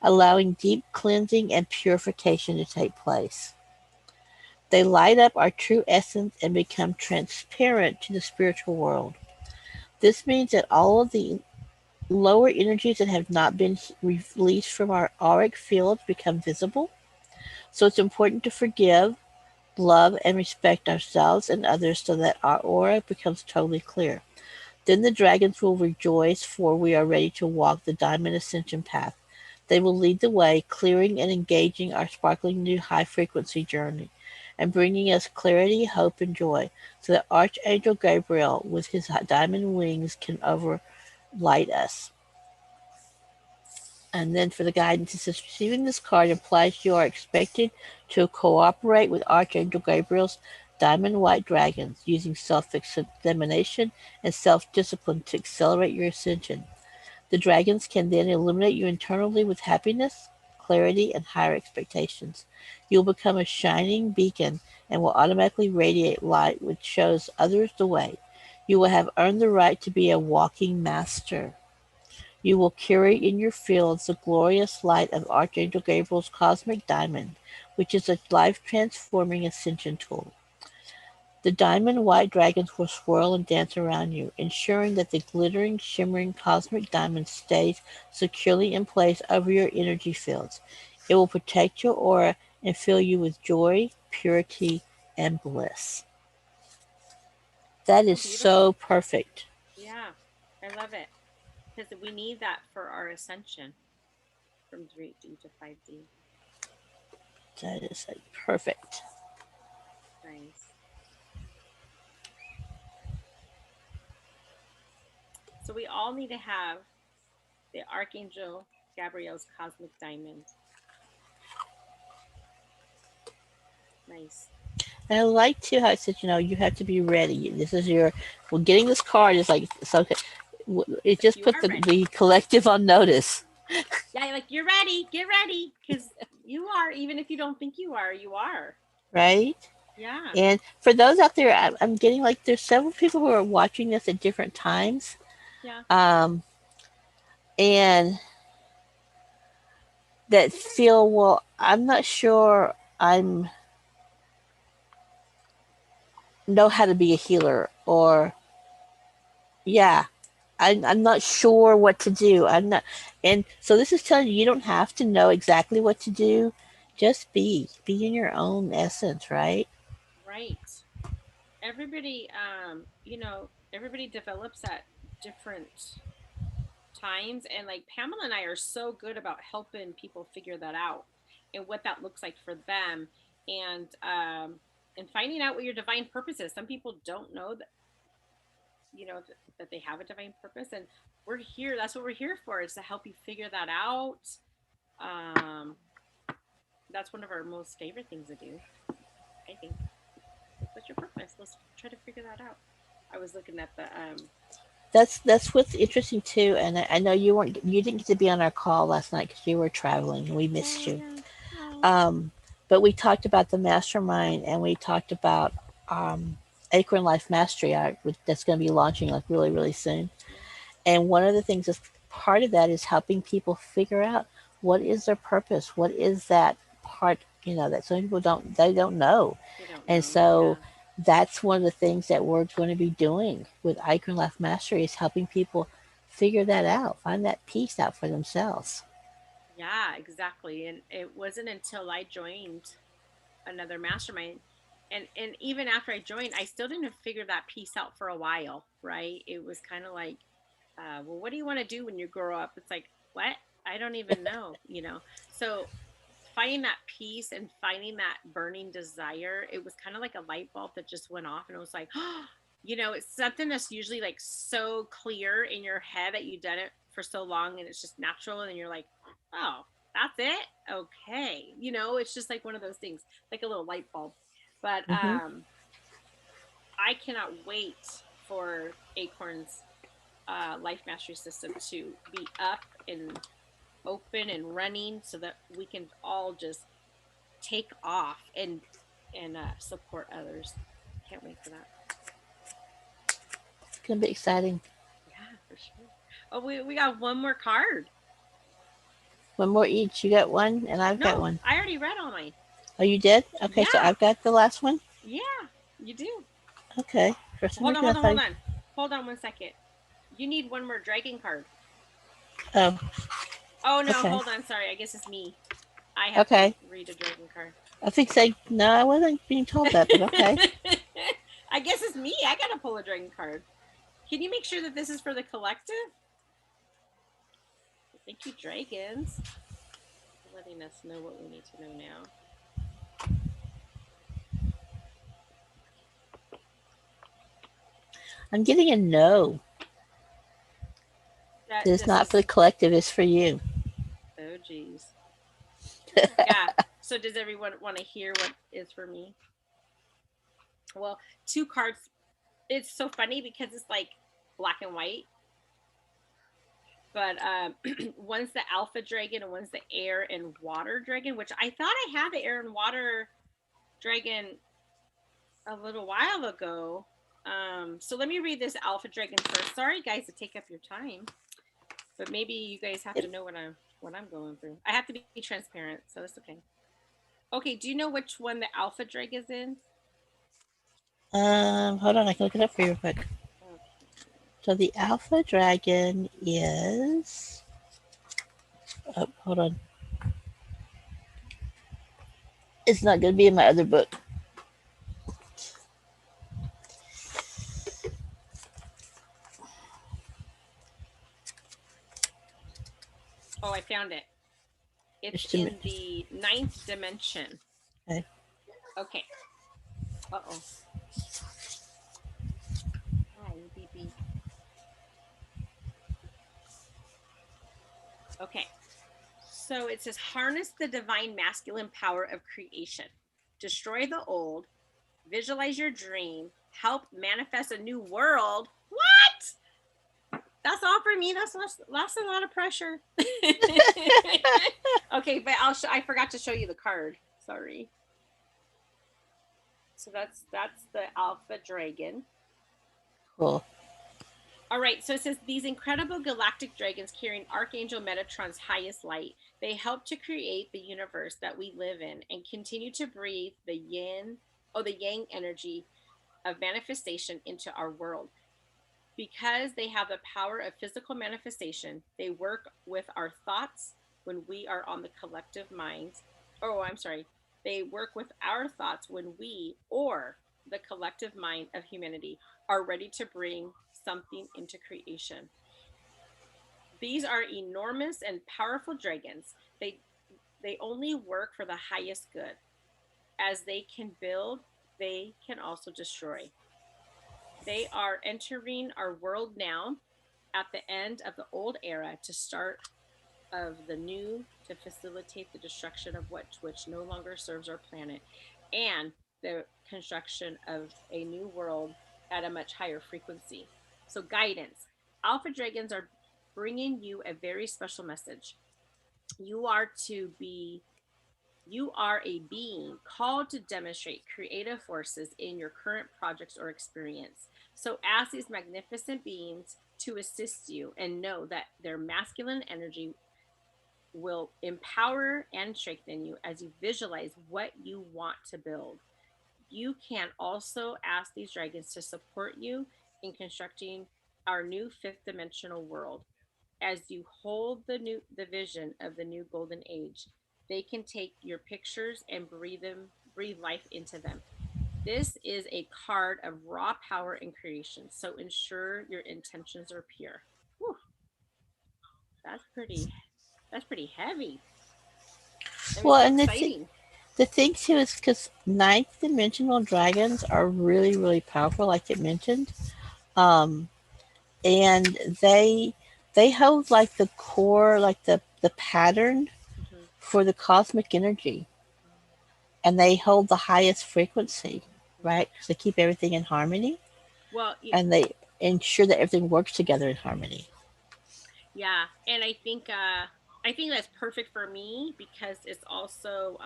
allowing deep cleansing and purification to take place. They light up our true essence and become transparent to the spiritual world. This means that all of the lower energies that have not been released from our auric field become visible. So it's important to forgive, love, and respect ourselves and others so that our aura becomes totally clear. Then the dragons will rejoice, for we are ready to walk the diamond ascension path. They will lead the way, clearing and engaging our sparkling new high frequency journey, and bringing us clarity, hope, and joy, so that Archangel Gabriel, with his diamond wings, can overlight us. And then for the guidance, it says receiving this card implies you are expected to cooperate with Archangel Gabriel's diamond white dragons, using self examination and self discipline to accelerate your ascension. The dragons can then illuminate you internally with happiness, clarity, and higher expectations. You'll become a shining beacon and will automatically radiate light, which shows others the way. You will have earned the right to be a walking master. You will carry in your fields the glorious light of Archangel Gabriel's cosmic diamond, which is a life transforming ascension tool. The diamond white dragons will swirl and dance around you, ensuring that the glittering, shimmering cosmic diamond stays securely in place over your energy fields. It will protect your aura and fill you with joy, purity, and bliss. That Oh, is so beautiful. perfect. Yeah. I love it because we need that for our ascension from 3D to 5D. That is like perfect. Nice. So we all need to have the Archangel Gabriel's cosmic diamond. Nice. And I like too how it said, you have to be ready. This is your, well, getting this card is like, so it Like just you put are ready. the collective on notice, Yeah, like you're ready. Get ready because you are. Even if you don't think you are, you are. right? Yeah. And for those out there, I'm getting like there's several people who are watching this at different times, Yeah. um, and that feel, well, I'm not sure I'm know how to be a healer, or yeah, I'm not sure what to do. I'm not, and so this is telling you you don't have to know exactly what to do. Just be in your own essence, right? Right. Everybody, everybody develops at different times. And like Pamela and I are so good about helping people figure that out and what that looks like for them. And finding out what your divine purpose is. Some people don't know that that they have a divine purpose, and we're here. That's what we're here for, is to help you figure that out. Um, that's one of our most favorite things to do, I think. Like, what's your purpose? Let's try to figure that out. I was looking at the That's what's interesting too. And I know you didn't get to be on our call last night because you were traveling and we missed oh you. yeah. Oh Um, but we talked about the mastermind and we talked about Acorn Life Mastery that's going to be launching like really really soon. yeah. And one of the things that's part of that is helping people figure out what is their purpose, what is that part, that some people don't know. They don't And know. so Yeah. that's one of the things that we're going to be doing with Icon Life Mastery is helping people figure that out, find that piece out for themselves. Yeah, exactly. And it wasn't until I joined another mastermind, and even after I joined, I still didn't figure that piece out for a while, right? It was kind of like, well, what do you want to do when you grow up? It's like, what? I don't even know. So finding that peace and finding that burning desire, it was kind of like a light bulb that just went off, and it was like, it's something that's usually like so clear in your head that you've done it for so long and it's just natural, and you're like, oh, that's it. Okay. It's just like one of those things, like a little light bulb. But Hmm. I cannot wait for Acorn's life mastery system to be up and open and running so that we can all just take off and support others. Can't wait for that. It's going to be exciting. Yeah, for sure. Oh, we got one more card. One more each. You got one, and I've got No, one. I already read all mine. Oh, you did? Okay, so Yeah, I've got the last one. yeah, you do. Okay. For some Hold on, reason, I hold on, thought. hold on. Hold on 1 second. You need one more dragon card. Oh, Oh no, okay. hold on. Sorry, I guess it's me. I have to Okay. read a dragon card. I think say no. I wasn't being told that, but okay. I guess it's me. I gotta pull a dragon card. Can you make sure that this is for the collective? Thank you, dragons, for letting us know what we need to know now. I'm getting a no. That It's this not for the is collective. It's for you. oh geez. Yeah. So does everyone want to hear what is for me? Well, two cards. It's so funny because it's like black and white, but one's the alpha dragon and one's the air and water dragon, which I thought I had the air and water dragon a little while ago. So let me read this alpha dragon first. Sorry, guys, to take up your time, but maybe you guys have to know what I'm going through. I have to be transparent, so it's okay. Okay, do you know which one the alpha dragon is in? Hold on. I can look it up for you real quick. Okay. So the alpha dragon is. Oh, hold on. It's not going to be in my other book. Oh, I found it. It's Just a minute. in the ninth dimension. Okay. Okay. Uh oh. Hi, BB. Okay. So it says harness the divine masculine power of creation, destroy the old, visualize your dream, help manifest a new world. What? That's all for me. That's a lot of pressure. Okay, but I forgot to show you the card. Sorry. So that's the alpha dragon. Cool. All right, so it says these incredible galactic dragons carrying Archangel Metatron's highest light. They help to create the universe that we live in and continue to breathe the yang energy of manifestation into our world. Because they have the power of physical manifestation, they work with our thoughts when we are on the collective minds. Oh, I'm sorry. They work with our thoughts when we, or the collective mind of humanity, are ready to bring something into creation. These are enormous and powerful dragons. They only work for the highest good. As they can build, they can also destroy. They are entering our world now at the end of the old era to start of the new to facilitate the destruction of which no longer serves our planet and the construction of a new world at a much higher frequency. So, guidance. Alpha Dragons are bringing you a very special message. You are to be you are a being called to demonstrate creative forces in your current projects or experience. So ask these magnificent beings to assist you and know that their masculine energy will empower and strengthen you as you visualize what you want to build. You can also ask these dragons to support you in constructing our new fifth dimensional world. As you hold the vision of the new golden age, they can take your pictures and breathe life into them. This is a card of raw power and creation, so ensure your intentions are pure. Whew, that's pretty that's pretty heavy. I mean, Well, so and exciting. the thing too is because ninth dimensional dragons are really, really powerful, like it mentioned. Um, and they hold like the core, like the pattern Hmm. for the cosmic energy, and they hold the highest frequency, Okay. right? Because they keep everything in harmony, Well, and they ensure that everything works together in harmony. yeah, and I think that's perfect for me because it's also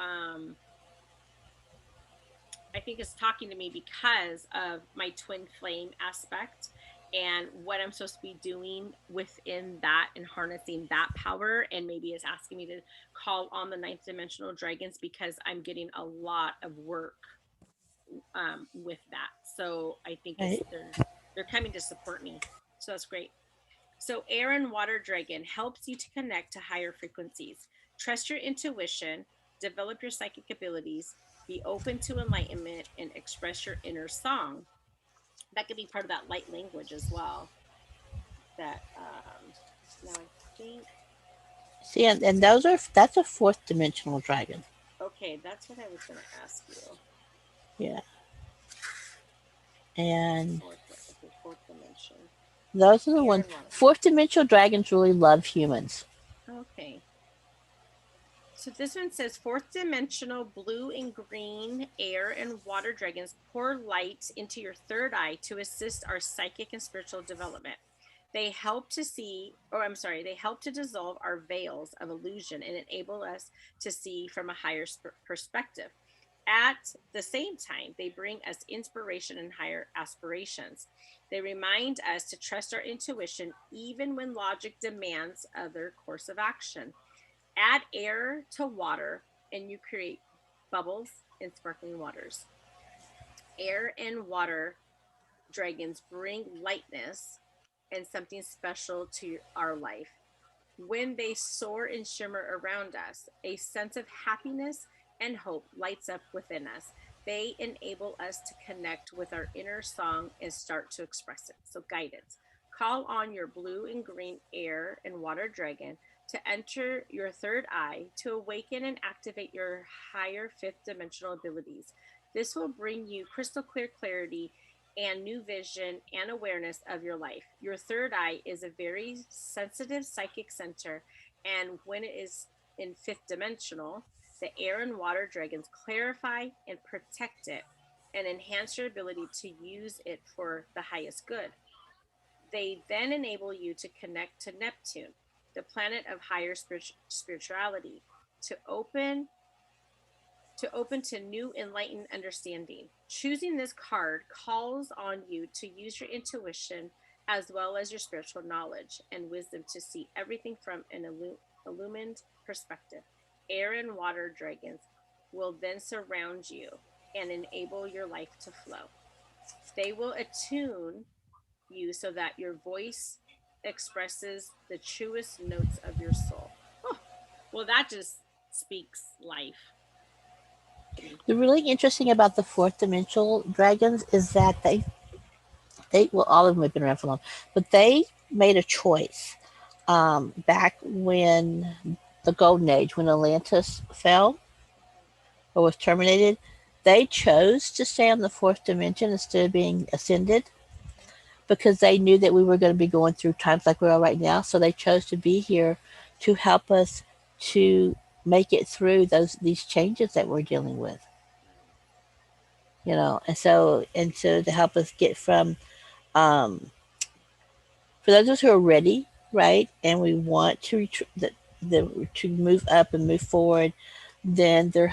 I think it's talking to me because of my twin flame aspect and what I'm supposed to be doing within that and harnessing that power. And maybe it's asking me to call on the ninth dimensional dragons because I'm getting a lot of work with that. So I think it's Right? they're coming to support me. So that's great. So, air and water dragon helps you to connect to higher frequencies. Trust your intuition, develop your psychic abilities, be open to enlightenment, and express your inner song. That could be part of that light language as well. That now I think See, and those are that's a fourth dimensional dragon. okay, that's what I was going to ask you. Yeah, and Okay, fourth dimension, those are the air ones. and water. Fourth dimensional dragons really love humans. Okay, so this one says fourth dimensional blue and green air and water dragons pour light into your third eye to assist our psychic and spiritual development. They help to see, or I'm sorry, they help to dissolve our veils of illusion and enable us to see from a higher perspective. At the same time, they bring us inspiration and higher aspirations. They remind us to trust our intuition even when logic demands other course of action. Add air to water and you create bubbles and sparkling waters. Air and water dragons bring lightness and something special to our life. When they soar and shimmer around us, a sense of happiness and hope lights up within us. They enable us to connect with our inner song and start to express it. So, guidance. Call on your blue and green air and water dragon to enter your third eye to awaken and activate your higher fifth dimensional abilities. This will bring you crystal clear clarity and new vision and awareness of your life. Your third eye is a very sensitive psychic center, and when it is in fifth dimensional, the air and water dragons clarify and protect it and enhance your ability to use it for the highest good. They then enable you to connect to Neptune, the planet of higher spirituality, to open to new enlightened understanding. Choosing this card calls on you to use your intuition as well as your spiritual knowledge and wisdom to see everything from an illumined perspective. Air and water dragons will then surround you and enable your life to flow. They will attune you so that your voice expresses the truest notes of your soul. Oh, well, that just speaks life to me. The really interesting about the fourth dimensional dragons is that they well all of them have been around for long, but they made a choice back when the golden age, when Atlantis fell or was terminated. They chose to stay on the fourth dimension instead of being ascended, because they knew that we were going to be going through times like we are right now. So they chose to be here to help us to make it through these changes that we're dealing with. And so to help us get from um, for those of us who are ready, right, and we want to to move up and move forward, then they're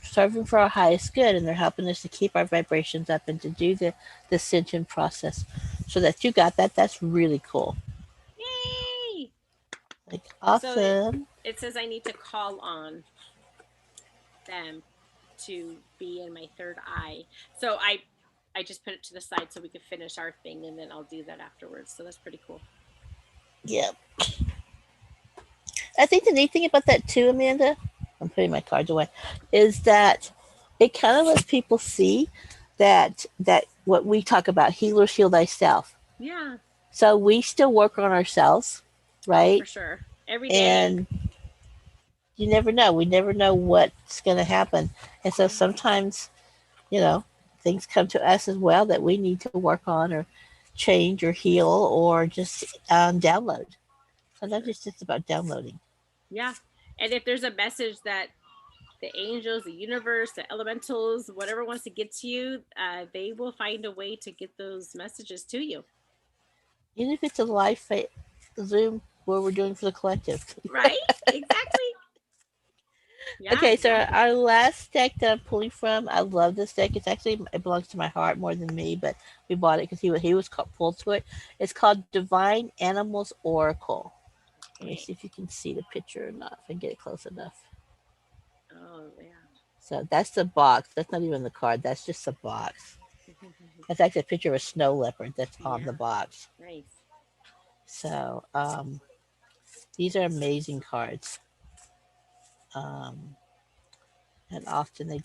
serving for our highest good, and they're helping us to keep our vibrations up and to do the ascension process. So that you got that, that's really cool. Yay! Like So awesome. it says I need to call on them to be in my third eye. So I just put it to the side so we could finish our thing, and then I'll do that afterwards. So that's pretty cool. Yeah, I think the neat thing about that too, Amanda, I'm putting my cards away, is that it kind of lets people see that what we talk about, healers heal thyself. Yeah. So we still work on ourselves, Oh, for right? sure. Every day. And you never know. We never know what's going to happen. And so Yeah. sometimes, you know, things come to us as well that we need to work on or change or heal or just download. For Sometimes sure. it's just about downloading. Yeah. And if there's a message that the angels, the universe, the elementals, whatever wants to get to you, they will find a way to get those messages to you. Even if it's a Zoom where we're doing for the collective. Right? Exactly. Yeah, Okay, so exactly. our last deck that I'm pulling from, I love this deck. It belongs to my heart more than me, but we bought it because he was pulled to it. It's called Divine Animals Oracle. Let me see Okay. if you can see the picture or not. If I can get it close enough. Oh, yeah. So that's the box. That's not even the card. That's just the box. That's actually a picture of a snow leopard that's on the Yeah. box. Nice. So these are amazing cards. Um, and often they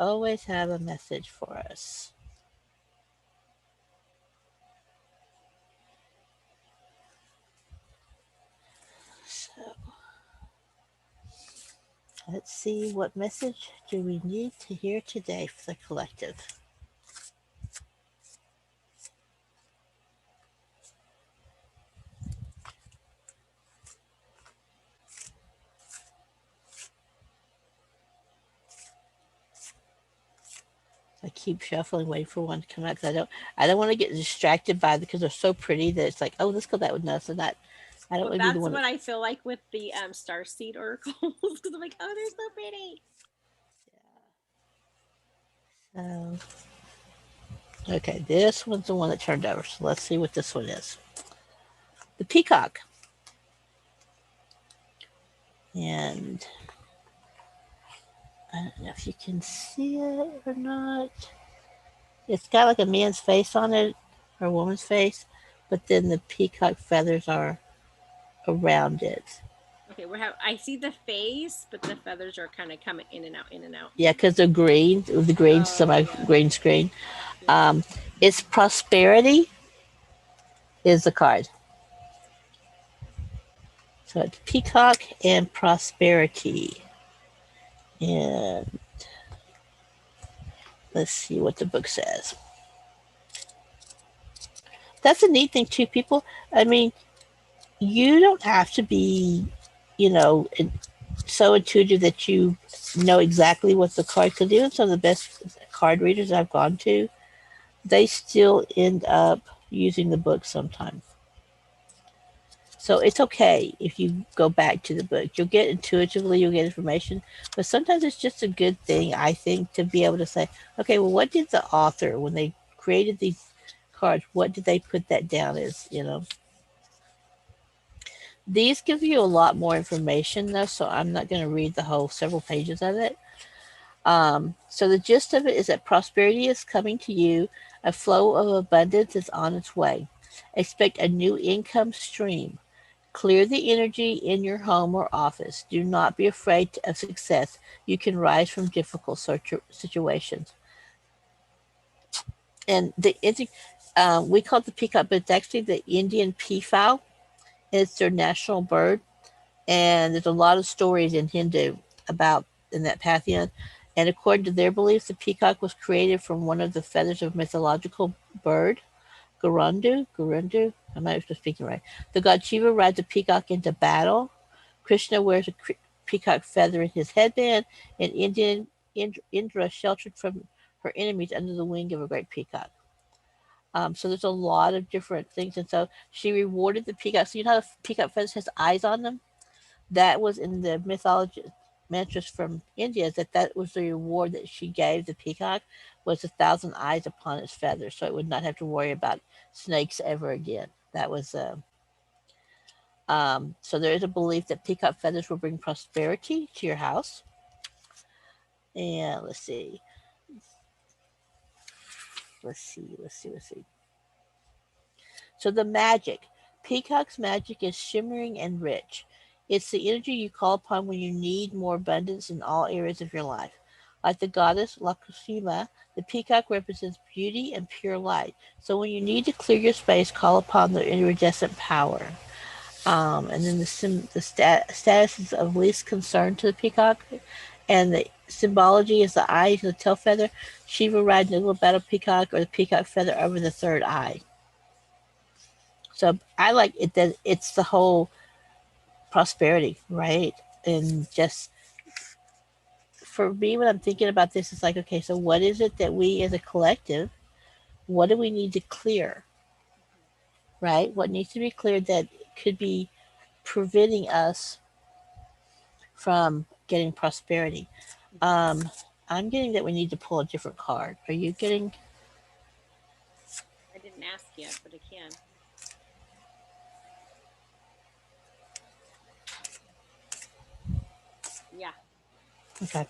always have a message for us. So let's see, what message do we need to hear today for the collective? I keep shuffling, waiting for one to come out because I don't want to get distracted by it because they're so pretty that it's like, oh, let's go that one. No, so not. I don't Well, want to be the that's one. what I feel like with the star seed oracles because I'm like, oh, they're so pretty. So, okay, this one's the one that turned over. So let's see what this one is. The Peacock, and I don't know if you can see it or not. It's got like a man's face on it or a woman's face, but then the peacock feathers are around it. Okay, we have. I see the face, but the feathers are kind of coming in and out, in and out. Yeah, because they're green. The green, Oh semi yeah, green screen. yeah. Um, it's prosperity is the card. So it's peacock and prosperity. And let's see what the book says. That's a neat thing too. People, I mean, you don't have to be, you know, so intuitive that you know exactly what the card. Because even some of the best card readers I've gone to, they still end up using the book sometimes. So it's okay if you go back to the book. You'll get intuitively, you'll get information, but sometimes it's just a good thing, I think, to be able to say, okay, well, what did the author, when they created these cards, what did they put that down as, you know? These give you a lot more information, though, so I'm not going to read the whole several pages of it. So the gist of it is that prosperity is coming to you. A flow of abundance is on its way. Expect a new income stream. Clear the energy in your home or office. Do not be afraid of success. You can rise from difficult situations. And we call it the peacock, but it's actually the Indian peafowl. It's their national bird. And there's a lot of stories in Hindu about in that pantheon. And according to their beliefs, the peacock was created from one of the feathers of mythological bird, Gurundu, I might have been speaking right. The god Shiva rides a peacock into battle. Krishna wears a peacock feather in his headband, and Indra sheltered from her enemies under the wing of a great peacock. So there's a lot of different things, and so she rewarded the peacock. So you know how the peacock feathers has eyes on them? That was in the mythology mantras from India. That was the reward that she gave the peacock, was 1,000 eyes upon its feathers, so it would not have to worry about snakes ever again. That was so there is a belief that peacock feathers will bring prosperity to your house. And let's see. So the magic. Peacock's magic is shimmering and rich. It's the energy you call upon when you need more abundance in all areas of your life. Like the goddess Lakshmi, the peacock represents beauty and pure light. So when you need to clear your space, call upon the iridescent power. And then status is of least concern to the peacock, and the symbology is the eyes and the tail feather. Shiva riding the little battle peacock, or the peacock feather over the third eye. So I like it that it's the whole prosperity, right? And just for me, when I'm thinking about this, it's like, okay, so what is it that we as a collective, what do we need to clear, right? What needs to be cleared that could be preventing us from getting prosperity? Mm-hmm. Um, I'm getting that we need to pull a different card. Are you getting? I didn't ask yet, but I can. Yeah. Okay,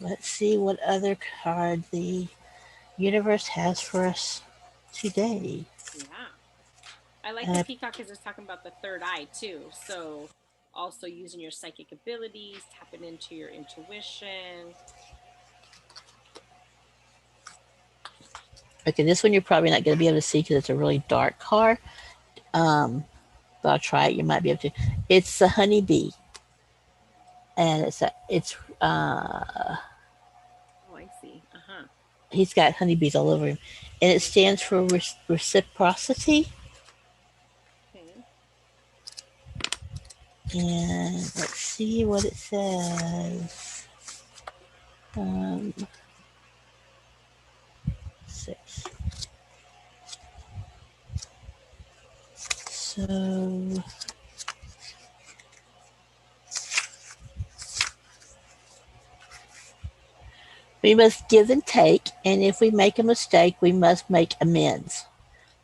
let's see what other card the universe has for us today. Yeah. I like the Uh, peacock because it's talking about the third eye too. So also using your psychic abilities, tapping into your intuition. okay, this one you're probably not going to be able to see because it's a really dark card. Um, but I'll try it. You might be able to. It's a honeybee, and Oh, I see. Uh huh. he's got honeybees all over him, and it stands for reciprocity. Okay. And let's see what it says. Um, six. So we must give and take, and if we make a mistake, we must make amends.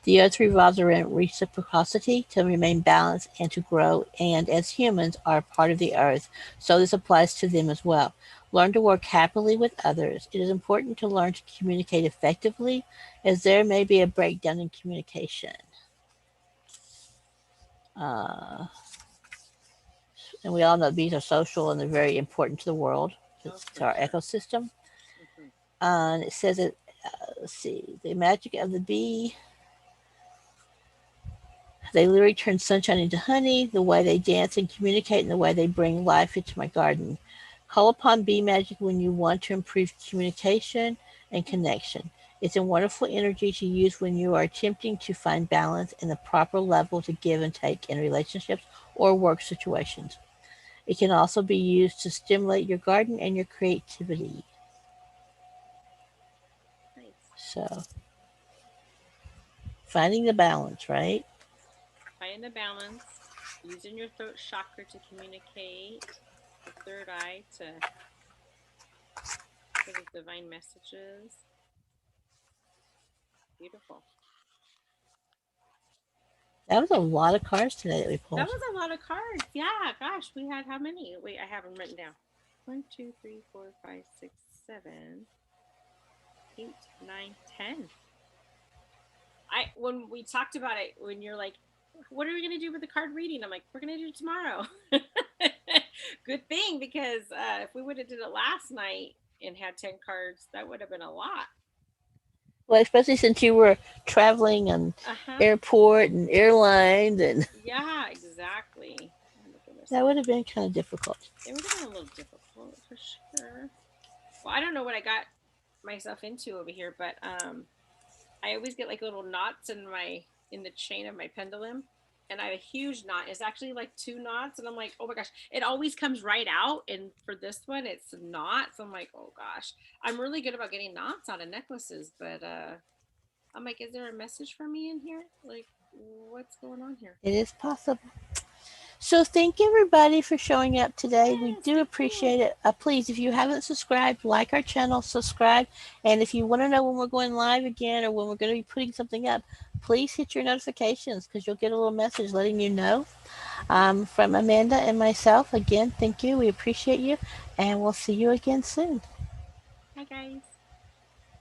The earth revolves around reciprocity to remain balanced and to grow, and as humans are part of the earth, so this applies to them as well. Learn to work happily with others. It is important to learn to communicate effectively, as there may be a breakdown in communication. Uh, and we all know bees are social and they're very important to the world, Oh, to for our sure. ecosystem. Mm-hmm. And it says that, let's see, the magic of the bee. They literally turn sunshine into honey, the way they dance and communicate, and the way they bring life into my garden. Call upon bee magic when you want to improve communication and connection. It's a wonderful energy to use when you are attempting to find balance and the proper level to give and take in relationships or work situations. It can also be used to stimulate your garden and your creativity. Nice. So, finding the balance, right? Find the balance, using your throat chakra to communicate, the third eye to for the divine messages. Beautiful. That was a lot of cards today that we That pulled. was a lot of cards. Yeah, gosh, we had how many? Wait, I have them written down. One, two, three, four, five, six, seven, 8, 9, 10. I when we talked about it, when you're like, what are we gonna do with the card reading? I'm like, we're gonna do it tomorrow. Good thing because if we would have did it last night and had 10 cards, that would have been a lot. Well, especially since you were traveling and Uh huh. airport and airlines and Yeah, exactly. Oh my goodness. That would have been kind of difficult. It would have been a little difficult for sure. Well, I don't know what I got myself into over here, but I always get like little knots in the chain of my pendulum, and I have a huge knot. It's actually like two knots, and I'm like, oh my gosh, it always comes right out. And for this one, it's not. So I'm like, oh gosh, I'm really good about getting knots out of necklaces, but I'm like, is there a message for me in here? Like, what's going on here? It is possible. So thank everybody for showing up today. We Yes, do thank you. appreciate it. Please, if you haven't subscribed, like our channel, subscribe. And if you want to know when we're going live again or when we're going to be putting something up, please hit your notifications because you'll get a little message letting you know. Mm-hmm. From Amanda and myself, again, thank you. We appreciate you. And we'll see you again soon. Hi guys.